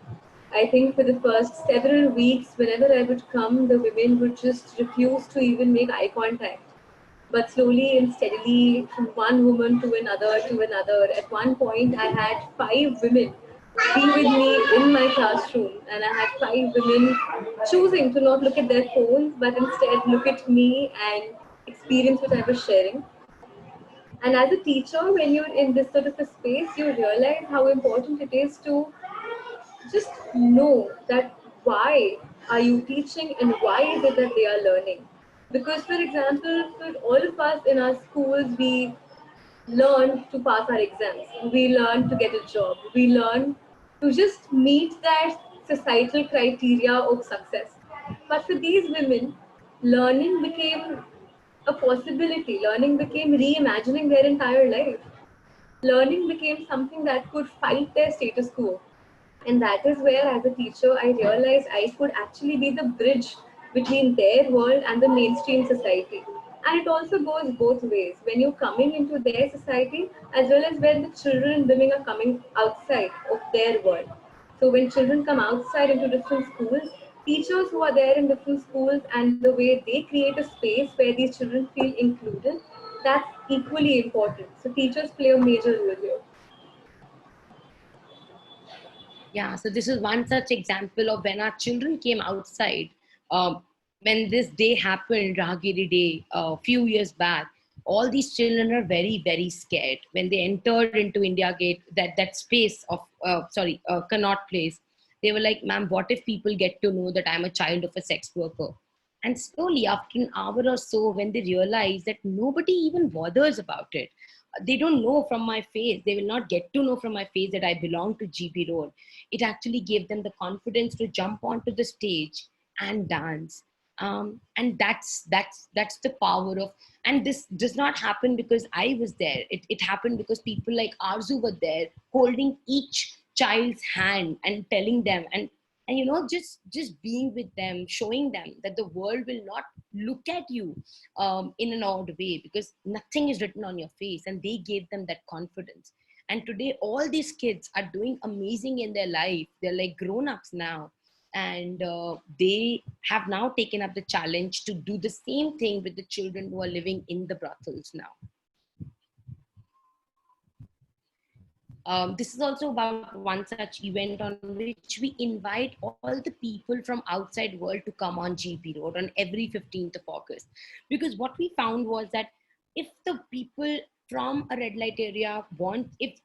I think for the first several weeks, whenever I would come, the women would just refuse to even make eye contact. But slowly and steadily, from one woman to another, at one point, I had 5 women be with me in my classroom, and I had 5 women choosing to not look at their phones, but instead look at me and experience what I was sharing. And as a teacher, when you're in this sort of a space, you realize how important it is to just know that why are you teaching and why is it that they are learning. Because, for example, for all of us in our schools, we learn to pass our exams, we learn to get a job, we learn to just meet that societal criteria of success. But for these women, learning became a possibility, learning became reimagining their entire life. Learning became something that could fight their status quo. And that is where, as a teacher, I realized I could actually be the bridge between their world and the mainstream society. And it also goes both ways. When you're coming into their society, as well as when the children and women are coming outside of their world. So when children come outside into different schools, teachers who are there in different schools and the way they create a space where these children feel included, that's equally important. So teachers play a major role here. Yeah, so this is one such example of when our children came outside. When this day happened, Rahagiri Day, a few years back, all these children are very scared. When they entered into India Gate, that space of, Connaught Place, they were like, ma'am, what if people get to know that I'm a child of a sex worker? And slowly, after an hour or so, when they realize that nobody even bothers about it, they don't know from my face, they will not get to know from my face that I belong to GB Road. It actually gave them the confidence to jump onto the stage and dance. And that's the power of, and this does not happen because I was there. It happened because people like Arzu were there holding each child's hand and telling them, and just being with them, showing them that the world will not look at you in an odd way, because nothing is written on your face, and they gave them that confidence. And today all these kids are doing amazing in their life. They're like grown-ups now, and they have now taken up the challenge to do the same thing with the children who are living in the brothels now. This is also about one such event on which we invite all the people from outside world to come on GP Road on every 15th of August. Because what we found was that if the people from a red light area want, if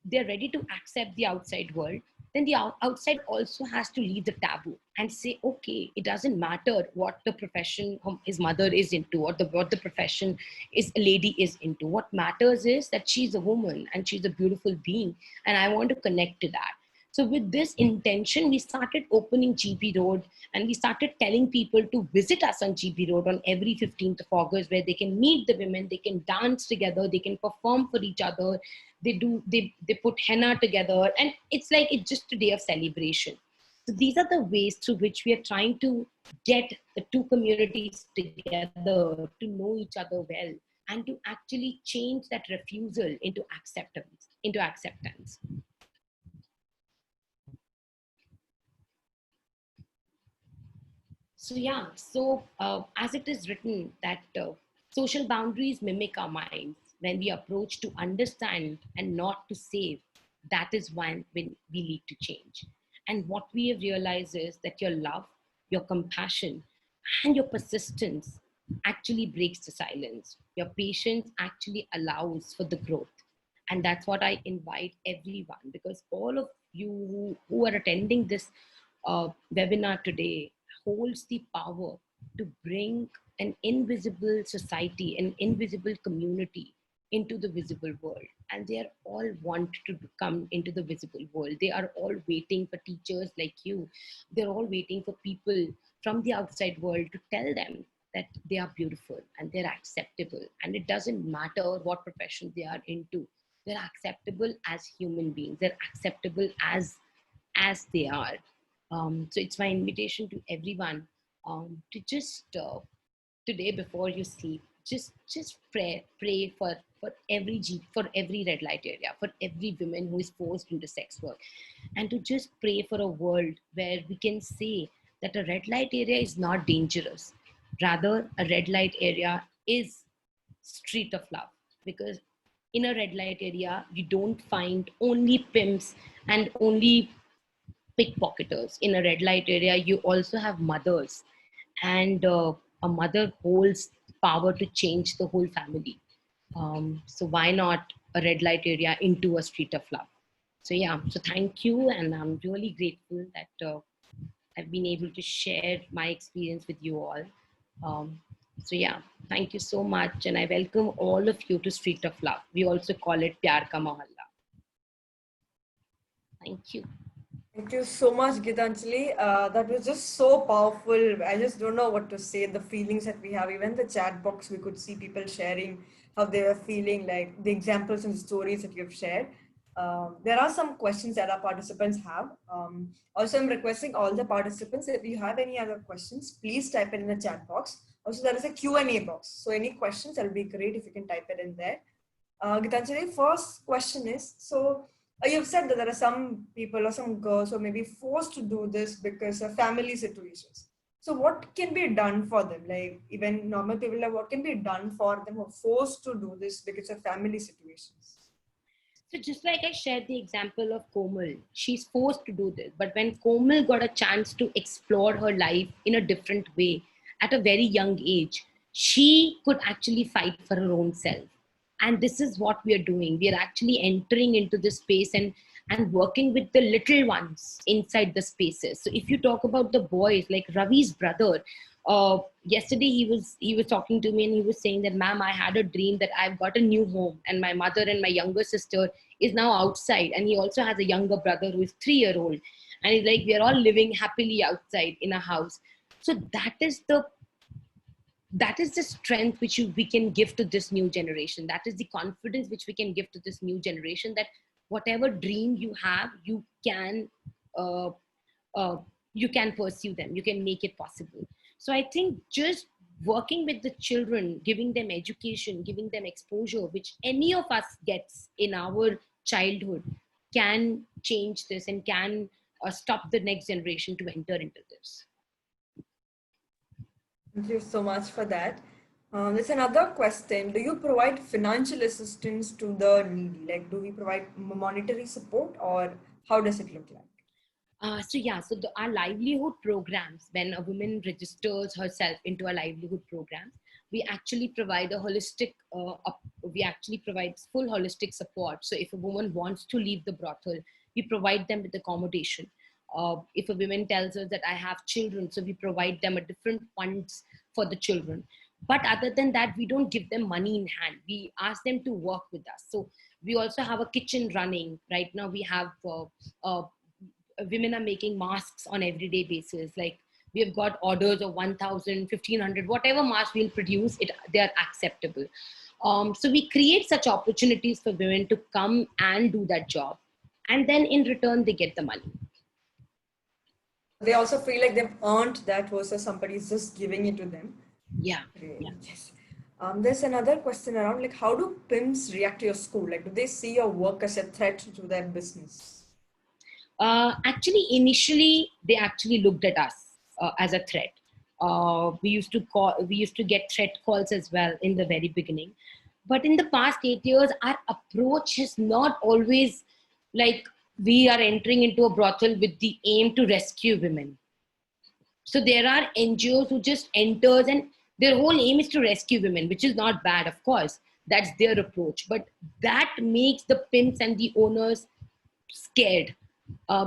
they're ready to accept the outside world, then the outside also has to leave the taboo and say, okay, it doesn't matter what the profession his mother is into, or what the profession is a lady is into. What matters is that she's a woman and she's a beautiful being, and I want to connect to that. So with this intention, we started opening GP Road, and we started telling people to visit us on GP Road on every 15th of August, where they can meet the women, they can dance together, they can perform for each other, they put henna together, and it's just a day of celebration. So these are the ways through which we are trying to get the two communities together to know each other well and to actually change that refusal into acceptance. So yeah, so as it is written that social boundaries mimic our minds. When we approach to understand and not to save, that is when we lead to change. And what we have realized is that your love, your compassion, and your persistence actually breaks the silence. Your patience actually allows for the growth. And that's what I invite everyone, because all of you who are attending this webinar today holds the power to bring an invisible society, an invisible community into the visible world. And they are all want to come into the visible world. They are all waiting for teachers like you. They're all waiting for people from the outside world to tell them that they are beautiful and they're acceptable. And it doesn't matter what profession they are into. They're acceptable as human beings. They're acceptable as they are. So it's my invitation to everyone to just today before you sleep, just pray for every red light area, for every woman who is forced into sex work, and to just pray for a world where we can say that a red light area is not dangerous. Rather, a red light area is street of love, because in a red light area you don't find only pimps and only pickpocketers. In a red light area you also have mothers, and a mother holds power to change the whole family. So why not a red light area into a street of love? So yeah, so thank you, and I'm really grateful that I've been able to share my experience with you all. um, so yeah, thank you so much, and I welcome all of you to Street of Love. We also call it Pyar Ka Mohalla. Thank you. Thank you so much, Gitanjali. That was just so powerful. I just don't know what to say. The feelings that we have, even the chat box, we could see people sharing how they were feeling, like the examples and stories that you've shared. There are some questions that our participants have. Also, I'm requesting all the participants, if you have any other questions, please type it in the chat box. Also, there is a Q&A box. So any questions, that'll be great if you can type it in there. Gitanjali, first question is, so you've said that there are some people or some girls who may be forced to do this because of family situations. So what can be done for them? Like even normal people, like what can be done for them who are forced to do this because of family situations? So just like I shared the example of Komal, she's forced to do this. But when Komal got a chance to explore her life in a different way at a very young age, she could actually fight for her own self. And this is what we are doing. We are actually entering into this space and working with the little ones inside the spaces. So if you talk about the boys, like Ravi's brother, yesterday he was talking to me and he was saying that, ma'am, I had a dream that I've got a new home and my mother and my younger sister is now outside, and he also has a younger brother who is 3-year old, and he's like, we are all living happily outside in a house. So that is the strength which we can give to this new generation. That is the confidence which we can give to this new generation, that whatever dream you have, uh, uh, you can pursue them, you can make it possible. So I think just working with the children, giving them education, giving them exposure, which any of us gets in our childhood, can change this and can stop the next generation to enter into this. Thank you so much for that. There's another question. Do you provide financial assistance to the needy? Like, do we provide monetary support, or how does it look like? Our livelihood programs, when a woman registers herself into a livelihood program, we actually provide we actually provide full holistic support. So if a woman wants to leave the brothel, we provide them with accommodation. If a woman tells us that I have children, so we provide them a different funds for the children. But other than that, we don't give them money in hand. We ask them to work with us. So we also have a kitchen running. Right now we have women are making masks on everyday basis. Like we have got orders of 1,000, 1,500, whatever mask we'll produce, they are acceptable. So we create such opportunities for women to come and do that job. And then in return, they get the money. They also feel like they've earned that versus somebody is just giving it to them. Yeah. Great. Yeah. Yes. There's another question around, like, how do pimps react to your school? Like, do they see your work as a threat to their business? Actually, initially, they actually looked at us as a threat. We used to get threat calls as well in the very beginning. But in the past 8 years, our approach is not always like we are entering into a brothel with the aim to rescue women. So there are NGOs who just enters and their whole aim is to rescue women, which is not bad, of course. That's their approach. But that makes the pimps and the owners scared,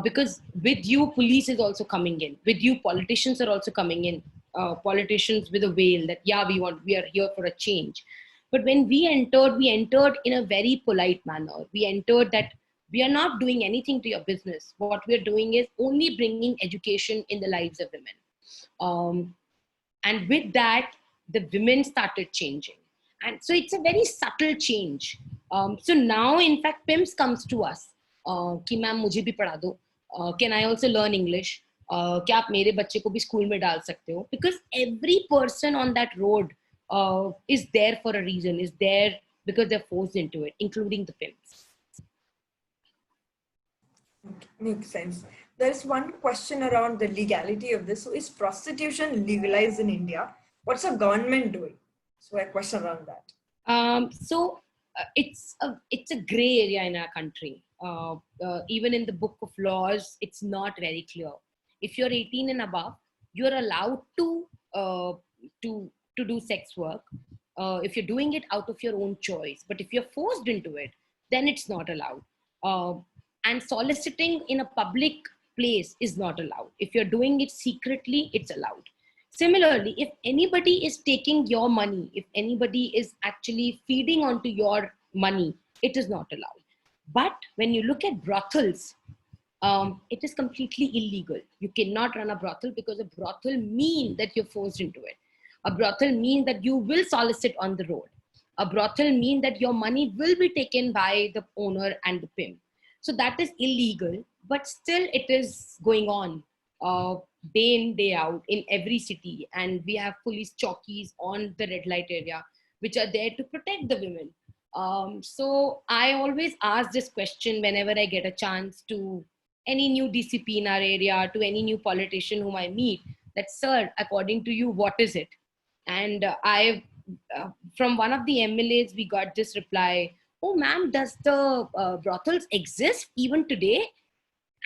because with you, police is also coming in. With you, politicians are also coming in. Politicians with a veil that, yeah, we are here for a change. But when we entered in a very polite manner. We entered that we are not doing anything to your business. What we are doing is only bringing education in the lives of women. Um, and with that, the women started changing. And so it's a very subtle change. So now, in fact, pimps comes to us. कि ma'am मुझे भी पढ़ा दो, can I also learn English, क्या आप मेरे बच्चे को भी स्कूल में डाल सकते हो, because every person on that road is there for a reason, is there because they're forced into it, including the pimps. Makes sense. There's one question around the legality of this. So is prostitution legalized in India? What's the government doing? So a question around that. It's a gray area in our country. Even in the book of laws, it's not very clear. If you're 18 and above, you're allowed to do sex work if you're doing it out of your own choice. But if you're forced into it, then it's not allowed. And soliciting in a public place is not allowed. If you're doing it secretly, it's allowed. Similarly, if anybody is taking your money, if anybody is actually feeding onto your money, it is not allowed. But when you look at brothels, it is completely illegal. You cannot run a brothel because a brothel means that you're forced into it. A brothel means that you will solicit on the road. A brothel means that your money will be taken by the owner and the pimp. So that is illegal, but still it is going on day in, day out in every city. And we have police chowkis on the red light area, which are there to protect the women. So I always ask this question whenever I get a chance to any new DCP in our area, to any new politician whom I meet, that, sir, according to you, what is it? And from one of the MLAs, we got this reply, oh, ma'am, does the brothels exist even today?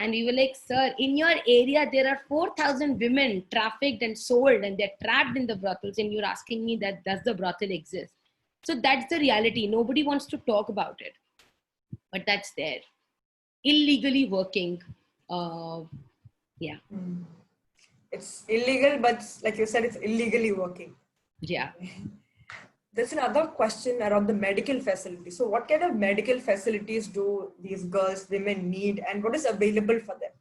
And we were like, sir, in your area, there are 4,000 women trafficked and sold, and they're trapped in the brothels. And you're asking me that, does the brothel exist? So that's the reality. Nobody wants to talk about it, but that's there. Illegally working. Yeah. It's illegal, but like you said, it's illegally working. Yeah. There's another question around the medical facilities. So what kind of medical facilities do these girls, women need, and what is available for them?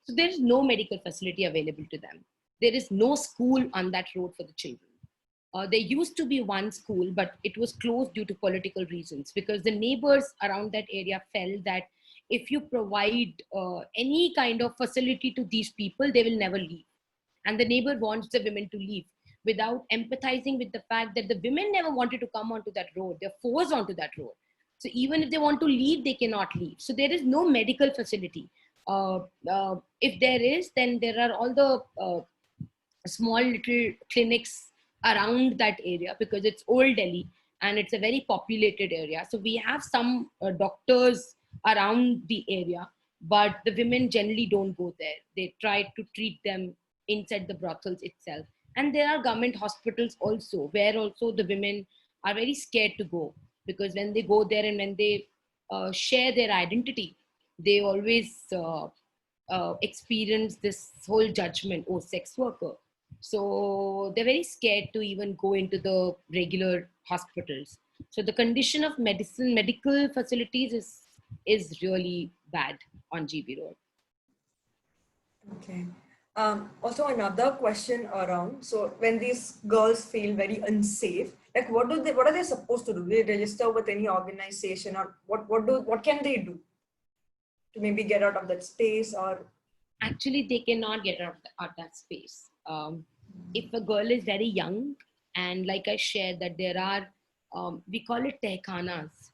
So there is no medical facility available to them. There is no school on that road for the children. There used to be one school, but it was closed due to political reasons, because the neighbors around that area felt that if you provide any kind of facility to these people, they will never leave. And the neighbor wants the women to leave, without empathizing with the fact that the women never wanted to come onto that road. They're forced onto that road. So even if they want to leave, they cannot leave. So there is no medical facility. If there is, then there are all the small little clinics around that area, because it's old Delhi and it's a very populated area. So we have some doctors around the area, but the women generally don't go there. They try to treat them inside the brothels itself. And there are government hospitals also, where also the women are very scared to go, because when they go there and when they share their identity, they always experience this whole judgment, oh, sex worker. So they're very scared to even go into the regular hospitals. So the condition of medical facilities is really bad on GB Road. Okay. Also another question around, so when these girls feel very unsafe, like what are they supposed to do? Do they register with any organization, or what can they do to maybe get out of that space? Or actually they cannot get out of that space. If a girl is very young, and like I shared that there are, we call it tehkhanas.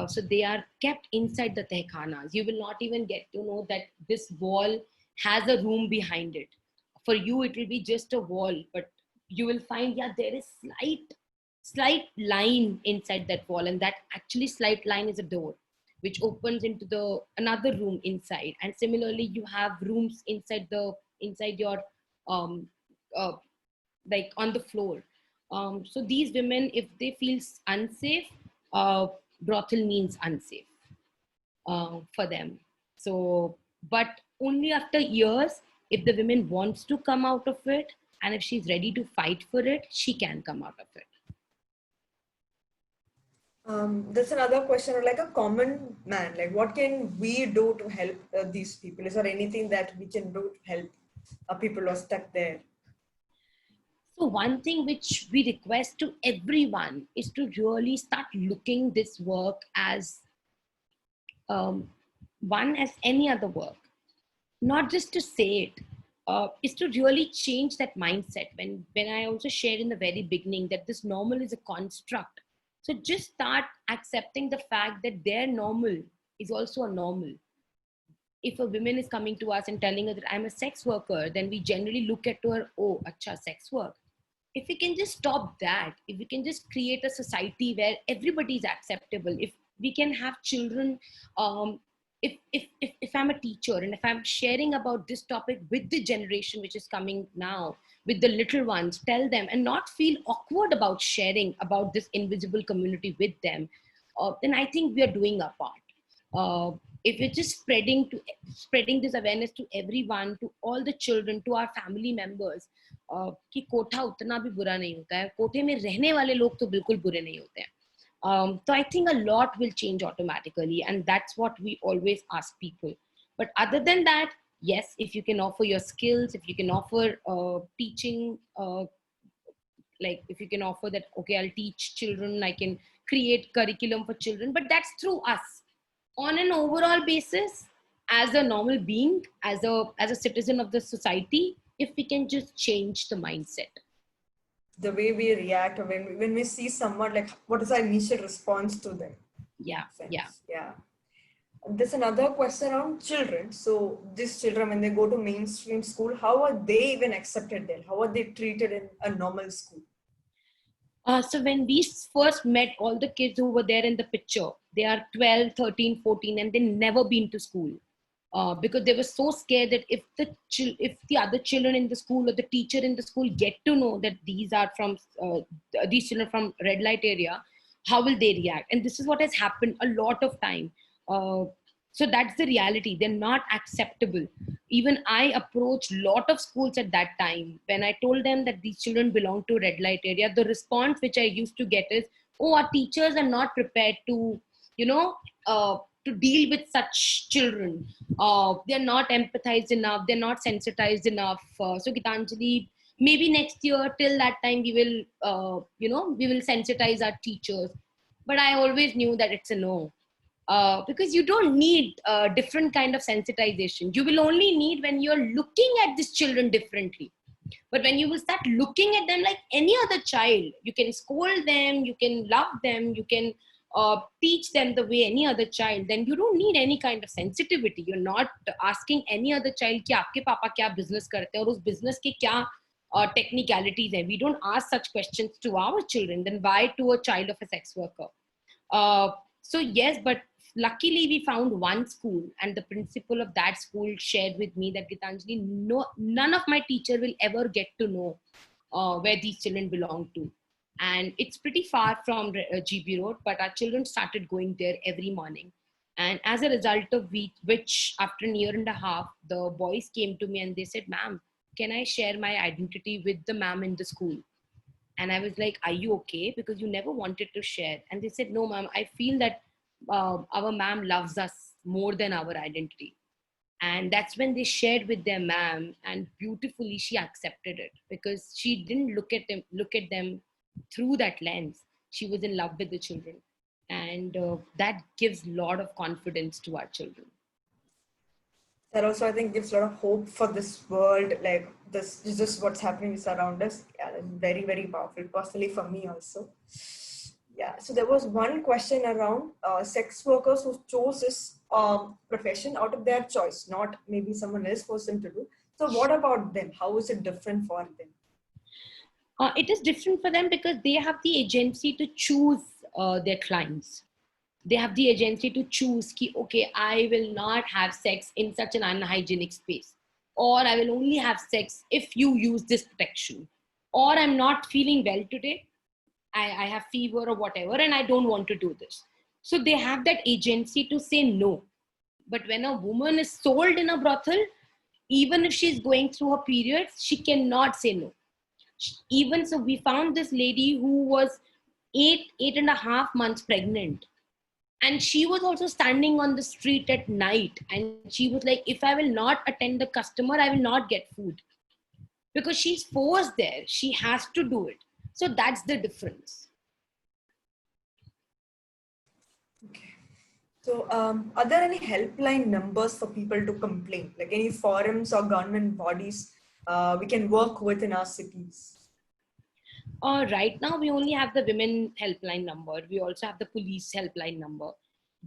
So they are kept inside the tehkhanas. You will not even get to know that this wall has a room behind it. For you, it will be just a wall, but you will find, yeah, there is slight line inside that wall, and that actually slight line is a door which opens into the another room inside. And similarly, you have rooms inside your um, uh, like on the floor. So these women, if they feel unsafe, brothel means unsafe for them. So, but only after years, if the woman wants to come out of it, and if she's ready to fight for it, she can come out of it. That's another question, like a common man, like what can we do to help these people? Is there anything that we can do to help people who are stuck there? So one thing which we request to everyone is to really start looking this work as one as any other work, not just to say it. Is to really change that mindset. When I also shared in the very beginning that this normal is a construct, so just start accepting the fact that their normal is also a normal. If a woman is coming to us and telling her that I'm a sex worker, then we generally look at her, oh, acha, sex work. If we can just stop that, if we can just create a society where everybody is acceptable, if we can have children, if I'm a teacher and if I'm sharing about this topic with the generation which is coming now, with the little ones, tell them and not feel awkward about sharing about this invisible community with them, then I think we are doing our part. If we're just spreading this awareness to everyone, to all the children, to our family members, कि कोठा उतना भी बुरा नहीं होता है, कोठे में रहने वाले लोग तो बिल्कुल बुरे नहीं होते हैं. So I think a lot will change automatically, and that's what we always ask people. But other than that, yes, if you can offer your skills, if you can offer teaching, like if you can offer that, okay, I'll teach children, I can create curriculum for children, but that's through us. On an overall basis, as a normal being, as a citizen of the society, if we can just change the mindset, the way we react, or when we see someone, like what is our initial response to them? yeah. There's another question around children. So these children, when they go to mainstream school, how are they even accepted there? How are they treated in a normal school? So when we first met all the kids who were there in the picture, they are 12, 13, 14, and they never been to school. Because they were so scared that if the other children in the school or the teacher in the school get to know that these children from red light area, how will they react? And this is what has happened a lot of time. So that's the reality. They're not acceptable. Even I approached a lot of schools at that time. When I told them that these children belong to red light area, the response which I used to get is, oh, our teachers are not prepared to, to deal with such children. They're not empathized enough. They're not sensitized enough. So Gitanjali, maybe next year, till that time, we will sensitize our teachers. But I always knew that it's a no. Because you don't need a different kind of sensitization. You will only need when you're looking at these children differently. But when you will start looking at them like any other child, you can scold them, you can love them, you can teach them the way any other child, then you don't need any kind of sensitivity. You're not asking any other child कि आपके पापा क्या business करते हैं और उस business के क्या technicalities हैं. We don't ask such questions to our children. Then why to a child of a sex worker? So yes, but luckily we found one school, and the principal of that school shared with me that Gitanjali, none of my teacher will ever get to know where these children belong to. And it's pretty far from GB Road, but our children started going there every morning. And as a result of which, after a year and a half, the boys came to me and they said, ma'am, can I share my identity with the ma'am in the school? And I was like, are you okay? Because you never wanted to share. And they said, no, ma'am, I feel that our ma'am loves us more than our identity. And that's when they shared with their ma'am, and beautifully she accepted it, because she didn't look at them through that lens. She was in love with the children. And that gives a lot of confidence to our children. That also, I think, gives a lot of hope for this world. Like this is just what's happening around us. Yeah, that's very, very powerful. Personally, for me also. Yeah. So there was one question around sex workers who chose this profession out of their choice, not maybe someone else forced them to do. So what about them? How is it different for them? It is different for them because they have the agency to choose their clients. They have the agency to choose, ki, okay, I will not have sex in such an unhygienic space, or I will only have sex if you use this protection, or I'm not feeling well today, I have fever or whatever, and I don't want to do this. So they have that agency to say no. But when a woman is sold in a brothel, even if she's going through her periods, she cannot say no. Even so, we found this lady who was 8.5 months pregnant, and she was also standing on the street at night, and she was like, if I will not attend the customer, I will not get food, because she's forced there, she has to do it. So that's the difference. Okay. So are there any helpline numbers for people to complain? Like any forums or government bodies we can work with in our cities? Right now, we only have the women helpline number. We also have the police helpline number.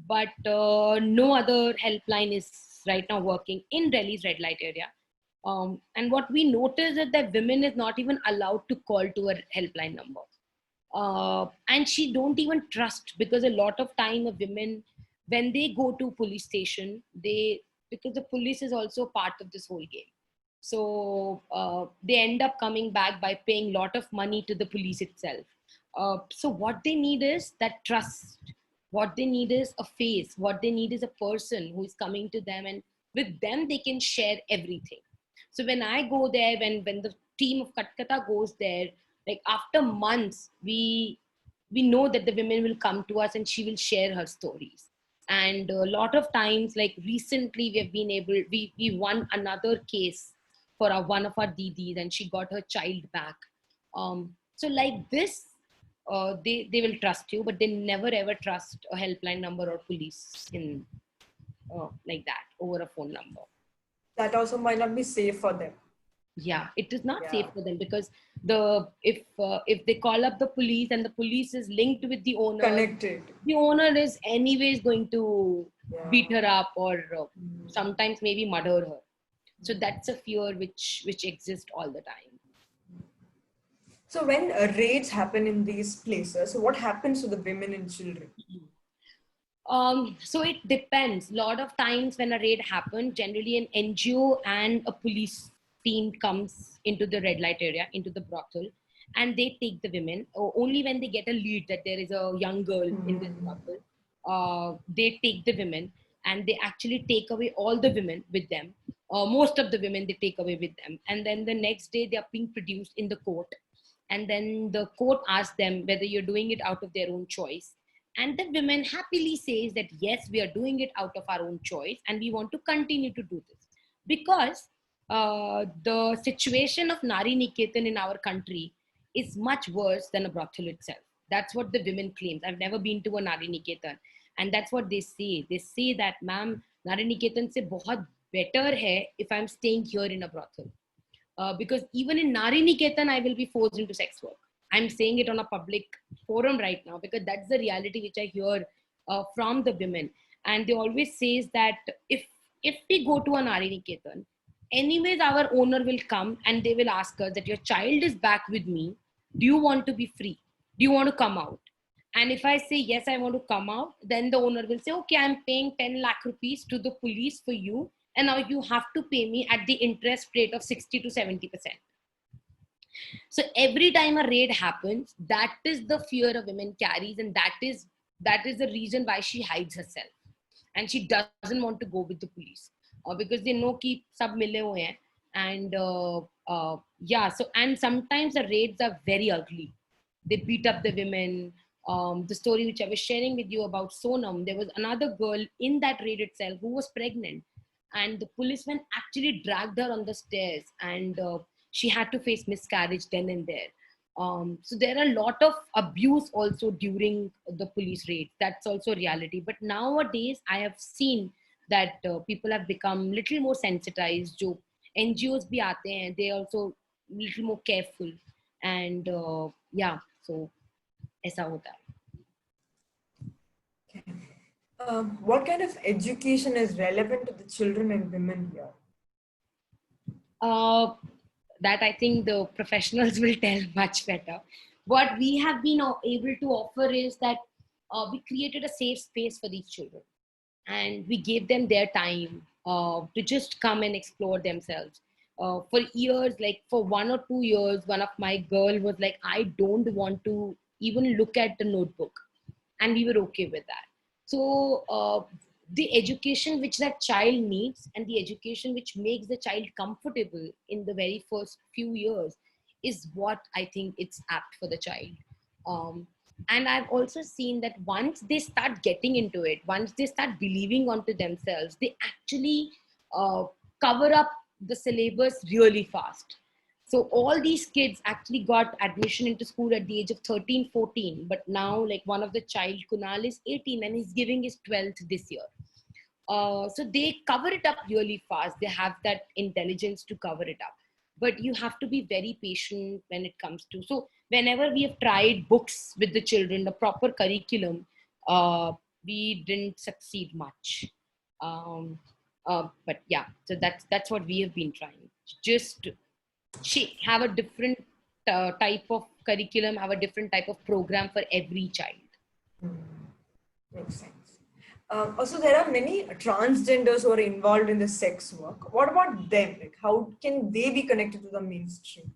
But no other helpline is right now working in Delhi's red light area. And what we notice is that women is not even allowed to call to a helpline number. And she don't even trust, because a lot of time of women, when they go to police station, because the police is also part of this whole game. So they end up coming back by paying a lot of money to the police itself. So what they need is that trust. What they need is a face. What they need is a person who is coming to them, and with them they can share everything. So when I go there, when the team of Kat-Katha goes there, like after months, we know that the women will come to us and she will share her stories. And a lot of times, like recently, we have been able, we won another case for one of our DDs, and she got her child back. So like this, they will trust you, but they never ever trust a helpline number or police in like that over a phone number. That also might not be safe for them. Yeah, it is not Yeah. safe for them, because if they call up the police and the police is linked with the owner, Connected. the owner is anyways going to beat her up, or sometimes maybe murder her. So that's a fear which exists all the time. So when raids happen in these places, so what happens to the women and children? So it depends. A lot of times when a raid happens, generally an NGO and a police team comes into the red light area, into the brothel, and they take the women. Only when they get a lead that there is a young girl in this brothel, they take the women, and they actually take away all the women with them. Most of the women they take away with them, and then the next day they are being produced in the court, and then the court asks them whether you're doing it out of their own choice, and the women happily says that yes, we are doing it out of our own choice, and we want to continue to do this, because the situation of Nari Niketan in our country is much worse than a brothel itself. That's what the women claims. I've never been to a Nari Niketan, and that's what they say. They say that, ma'am, Nari Niketan se bahut better hai if I'm staying here in a brothel. Because even in Nari Niketan, I will be forced into sex work. I'm saying it on a public forum right now, because that's the reality which I hear from the women. And they always says that if we go to a Nari Niketan, anyways our owner will come and they will ask us that your child is back with me. Do you want to be free? Do you want to come out? And if I say yes, I want to come out, then the owner will say, okay, I'm paying 10 lakh rupees to the police for you, and now you have to pay me at the interest rate of 60 to 70%. So every time a raid happens, that is the fear a woman carries, and that is the reason why she hides herself, and she doesn't want to go with the police, because they know ki sab mile hue hain. And yeah, so, and sometimes the raids are very ugly. They beat up the women. The story which I was sharing with you about Sonam, there was another girl in that raid itself who was pregnant, and the policeman actually dragged her on the stairs, and she had to face miscarriage then and there. So there are a lot of abuse also during the police raid. That's also reality. But nowadays I have seen that people have become little more sensitized. जो NGOs भी आते हैं, they also little more careful, and yeah, so ऐसा होता है. What kind of education is relevant to the children and women here? That I think the professionals will tell much better. What we have been able to offer is that we created a safe space for these children, and we gave them their time to just come and explore themselves. For years, like for 1 or 2 years, one of my girl was like, I don't want to even look at the notebook, and we were okay with that. So the education which that child needs, and the education which makes the child comfortable in the very first few years, is what I think it's apt for the child. And I've also seen that once they start getting into it, once they start believing onto themselves, they actually cover up the syllabus really fast. So all these kids actually got admission into school at the age of 13, 14. But now, like one of the child, Kunal, is 18 and he's giving his 12th this year. So they cover it up really fast. They have that intelligence to cover it up. But you have to be very patient when it comes to. So whenever we have tried books with the children, the proper curriculum, we didn't succeed much. But yeah, so that's what we have been trying. Just have a different type of curriculum, have a different type of program for every child. Makes sense. Also, there are many transgenders who are involved in the sex work. What about them? Like, how can they be connected to the mainstream?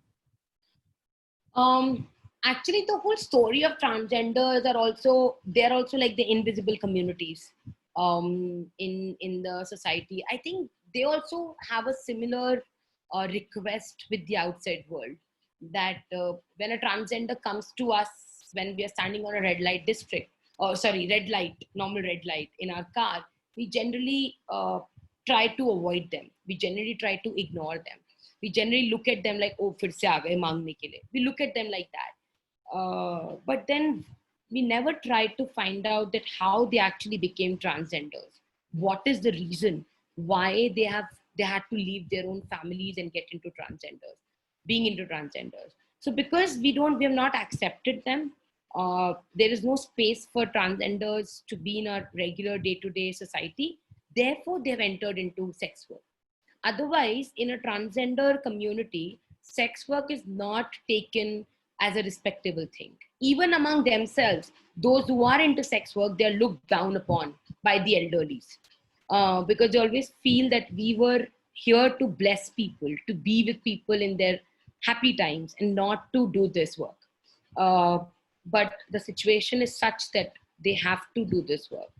Actually, the whole story of transgenders they're also like the invisible communities in the society. I think they also have a similar request with the outside world, that when a transgender comes to us when we are standing on a red light normal red light in our car, we generally try to avoid them. We generally try to ignore them. We generally look at them like, oh, फिर से आ गए मांगने के लिए. We look at them like that. But then we never try to find out that how they actually became transgenders. What is the reason why they had to leave their own families and get into being into transgenders. So because we have not accepted them, there is no space for transgenders to be in our regular day-to-day society. Therefore, they have entered into sex work. Otherwise, in a transgender community, sex work is not taken as a respectable thing. Even among themselves, those who are into sex work, they are looked down upon by the elderlies. Because they always feel that we were here to bless people, to be with people in their happy times and not to do this work. But the situation is such that they have to do this work.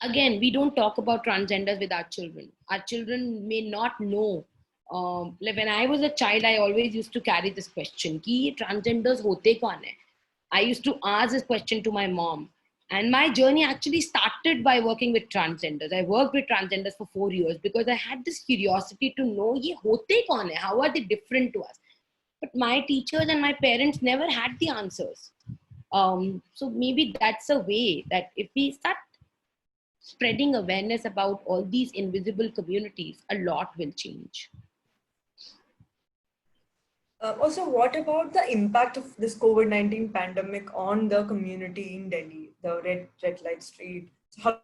Again, we don't talk about transgenders with our children. Our children may not know. Like when I was a child, I always used to carry this question, ki transgenders hote kaun hai? I used to ask this question to my mom. And my journey actually started by working with transgenders. I worked with transgenders for 4 years because I had this curiosity to know, ye hote kaun hai? How are they different to us? But my teachers and my parents never had the answers. So maybe that's a way that if we start spreading awareness about all these invisible communities, a lot will change. Also, what about the impact of this COVID-19 pandemic on the community in Delhi, the red light street? How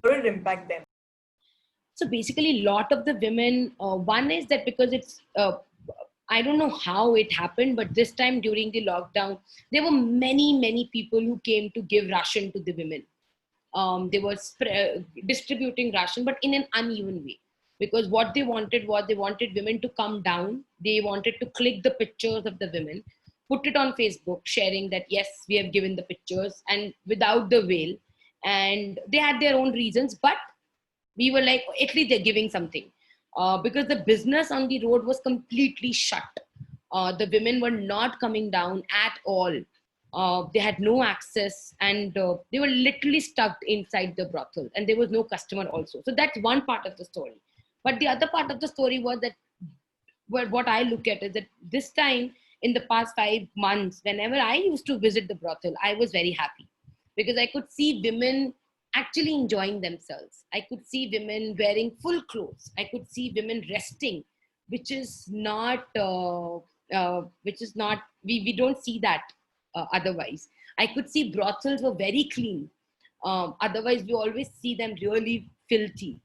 did it impact them? So basically, a lot of the women, one is that because it's, I don't know how it happened, but this time during the lockdown, there were many people who came to give ration to the women. They were distributing ration, but in an uneven way. Because what they wanted was, they wanted women to come down. They wanted to click the pictures of the women, put it on Facebook, sharing that, yes, we have given the pictures, and without the veil. And they had their own reasons, but we were like, at least they're giving something. Because the business on the road was completely shut. The women were not coming down at all. They had no access, and they were literally stuck inside the brothel, and there was no customer also. So that's one part of the story. But the other part of the story was that, well, what I look at is that this time in the past 5 months, whenever I used to visit the brothel, I was very happy because I could see women actually enjoying themselves. I could see women wearing full clothes. I could see women resting, which is not we don't see that otherwise. I could see brothels were very clean. Otherwise, we always see them really filthy.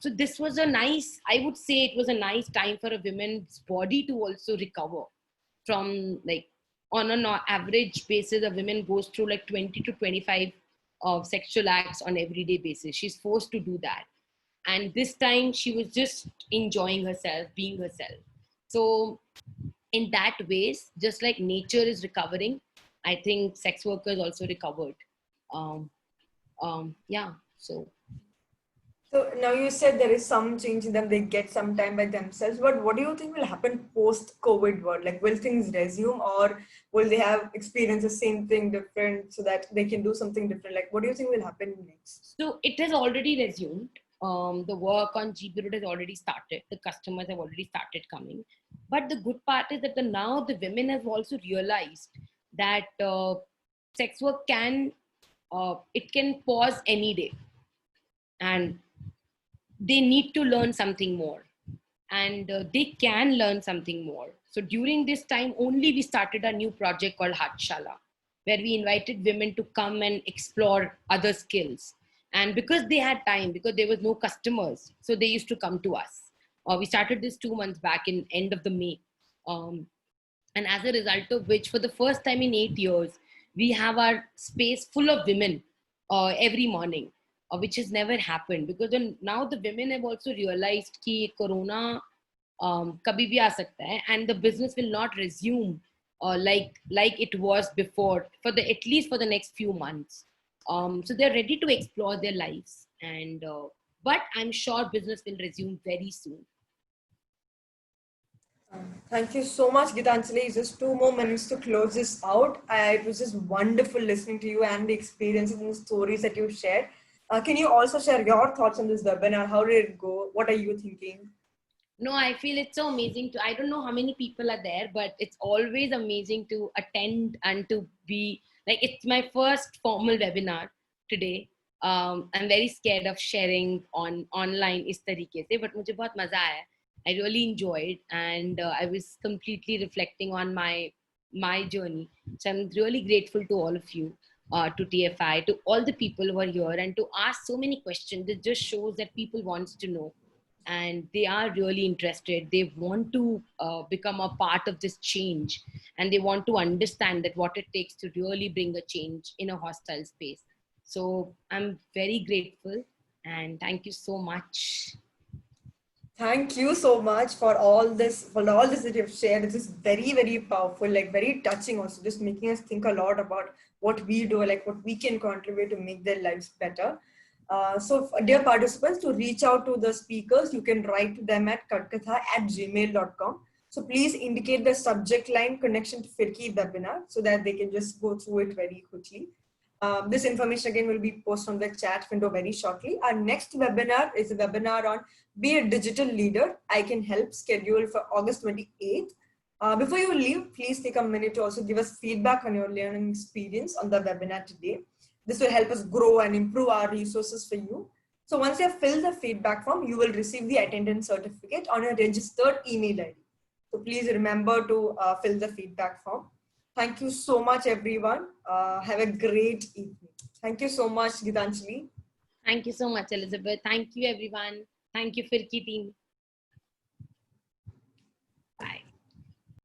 So this was a nice, I would say it was a nice time for a woman's body to also recover from, like, on an average basis, a woman goes through like 20 to 25 sexual acts on everyday basis. She's forced to do that. And this time she was just enjoying herself, being herself. So in that ways, just like nature is recovering, I think sex workers also recovered. Yeah, so now you said there is some change in them, they get some time by themselves, but what do you think will happen post-COVID world? Like, will things resume, or will they have experienced the same thing different so that they can do something different? Like, what do you think will happen next? So it has already resumed. The work on GB Road has already started. The customers have already started coming. But the good part is that now the women have also realized that sex work can pause any day, and they need to learn something more, and they can learn something more. So during this time only, we started a new project called Hatshala, where we invited women to come and explore other skills. And because they had time, because there was no customers, so they used to come to us. We started this 2 months back in end of the May. And as a result of which, for the first time in 8 years, we have our space full of women every morning, which has never happened, because now the women have also realized that corona kabhi bhi aa sakta hai, and the business will not resume like it was before, for the at least for the next few months. So they're ready to explore their lives, and but I'm sure business will resume very soon. Thank you so much, Gitanjali. Just 2 more minutes to close this out. It was just wonderful listening to you and the experiences and the stories that you shared. Can you also share your thoughts on this webinar? How did it go? What are you thinking? No, I feel it's so amazing I don't know how many people are there, but it's always amazing to attend and to be like, it's my first formal webinar today. I'm very scared of sharing online is tarike se, but mujhe bahut maza aaya. I really enjoyed, and I was completely reflecting on my journey. So I'm really grateful to all of you, to TFI, to all the people who are here, and to ask so many questions. It just shows that people wants to know, and they are really interested. They want to become a part of this change, and they want to understand that what it takes to really bring a change in a hostile space. So I'm very grateful, and thank you so much. Thank you so much for all this that you've shared. It's just very, very powerful, like very touching also, just making us think a lot about what we do, like what we can contribute to make their lives better. So dear participants, to reach out to the speakers, you can write to them at Kat-Katha@gmail.com. So please indicate the subject line connection to Firki Webinar so that they can just go through it very quickly. This information again will be posted on the chat window very shortly. Our next webinar is a webinar on Be a Digital Leader. I Can Help, scheduled for August 28th. Before you leave, please take a minute to also give us feedback on your learning experience on the webinar today. This will help us grow and improve our resources for you. So once you have filled the feedback form, you will receive the attendance certificate on your registered email ID. So please remember to fill the feedback form. Thank you so much, everyone. Have a great evening. Thank you so much, Gitanjali. Thank you so much, Elizabeth. Thank you, everyone. Thank you, Firki team.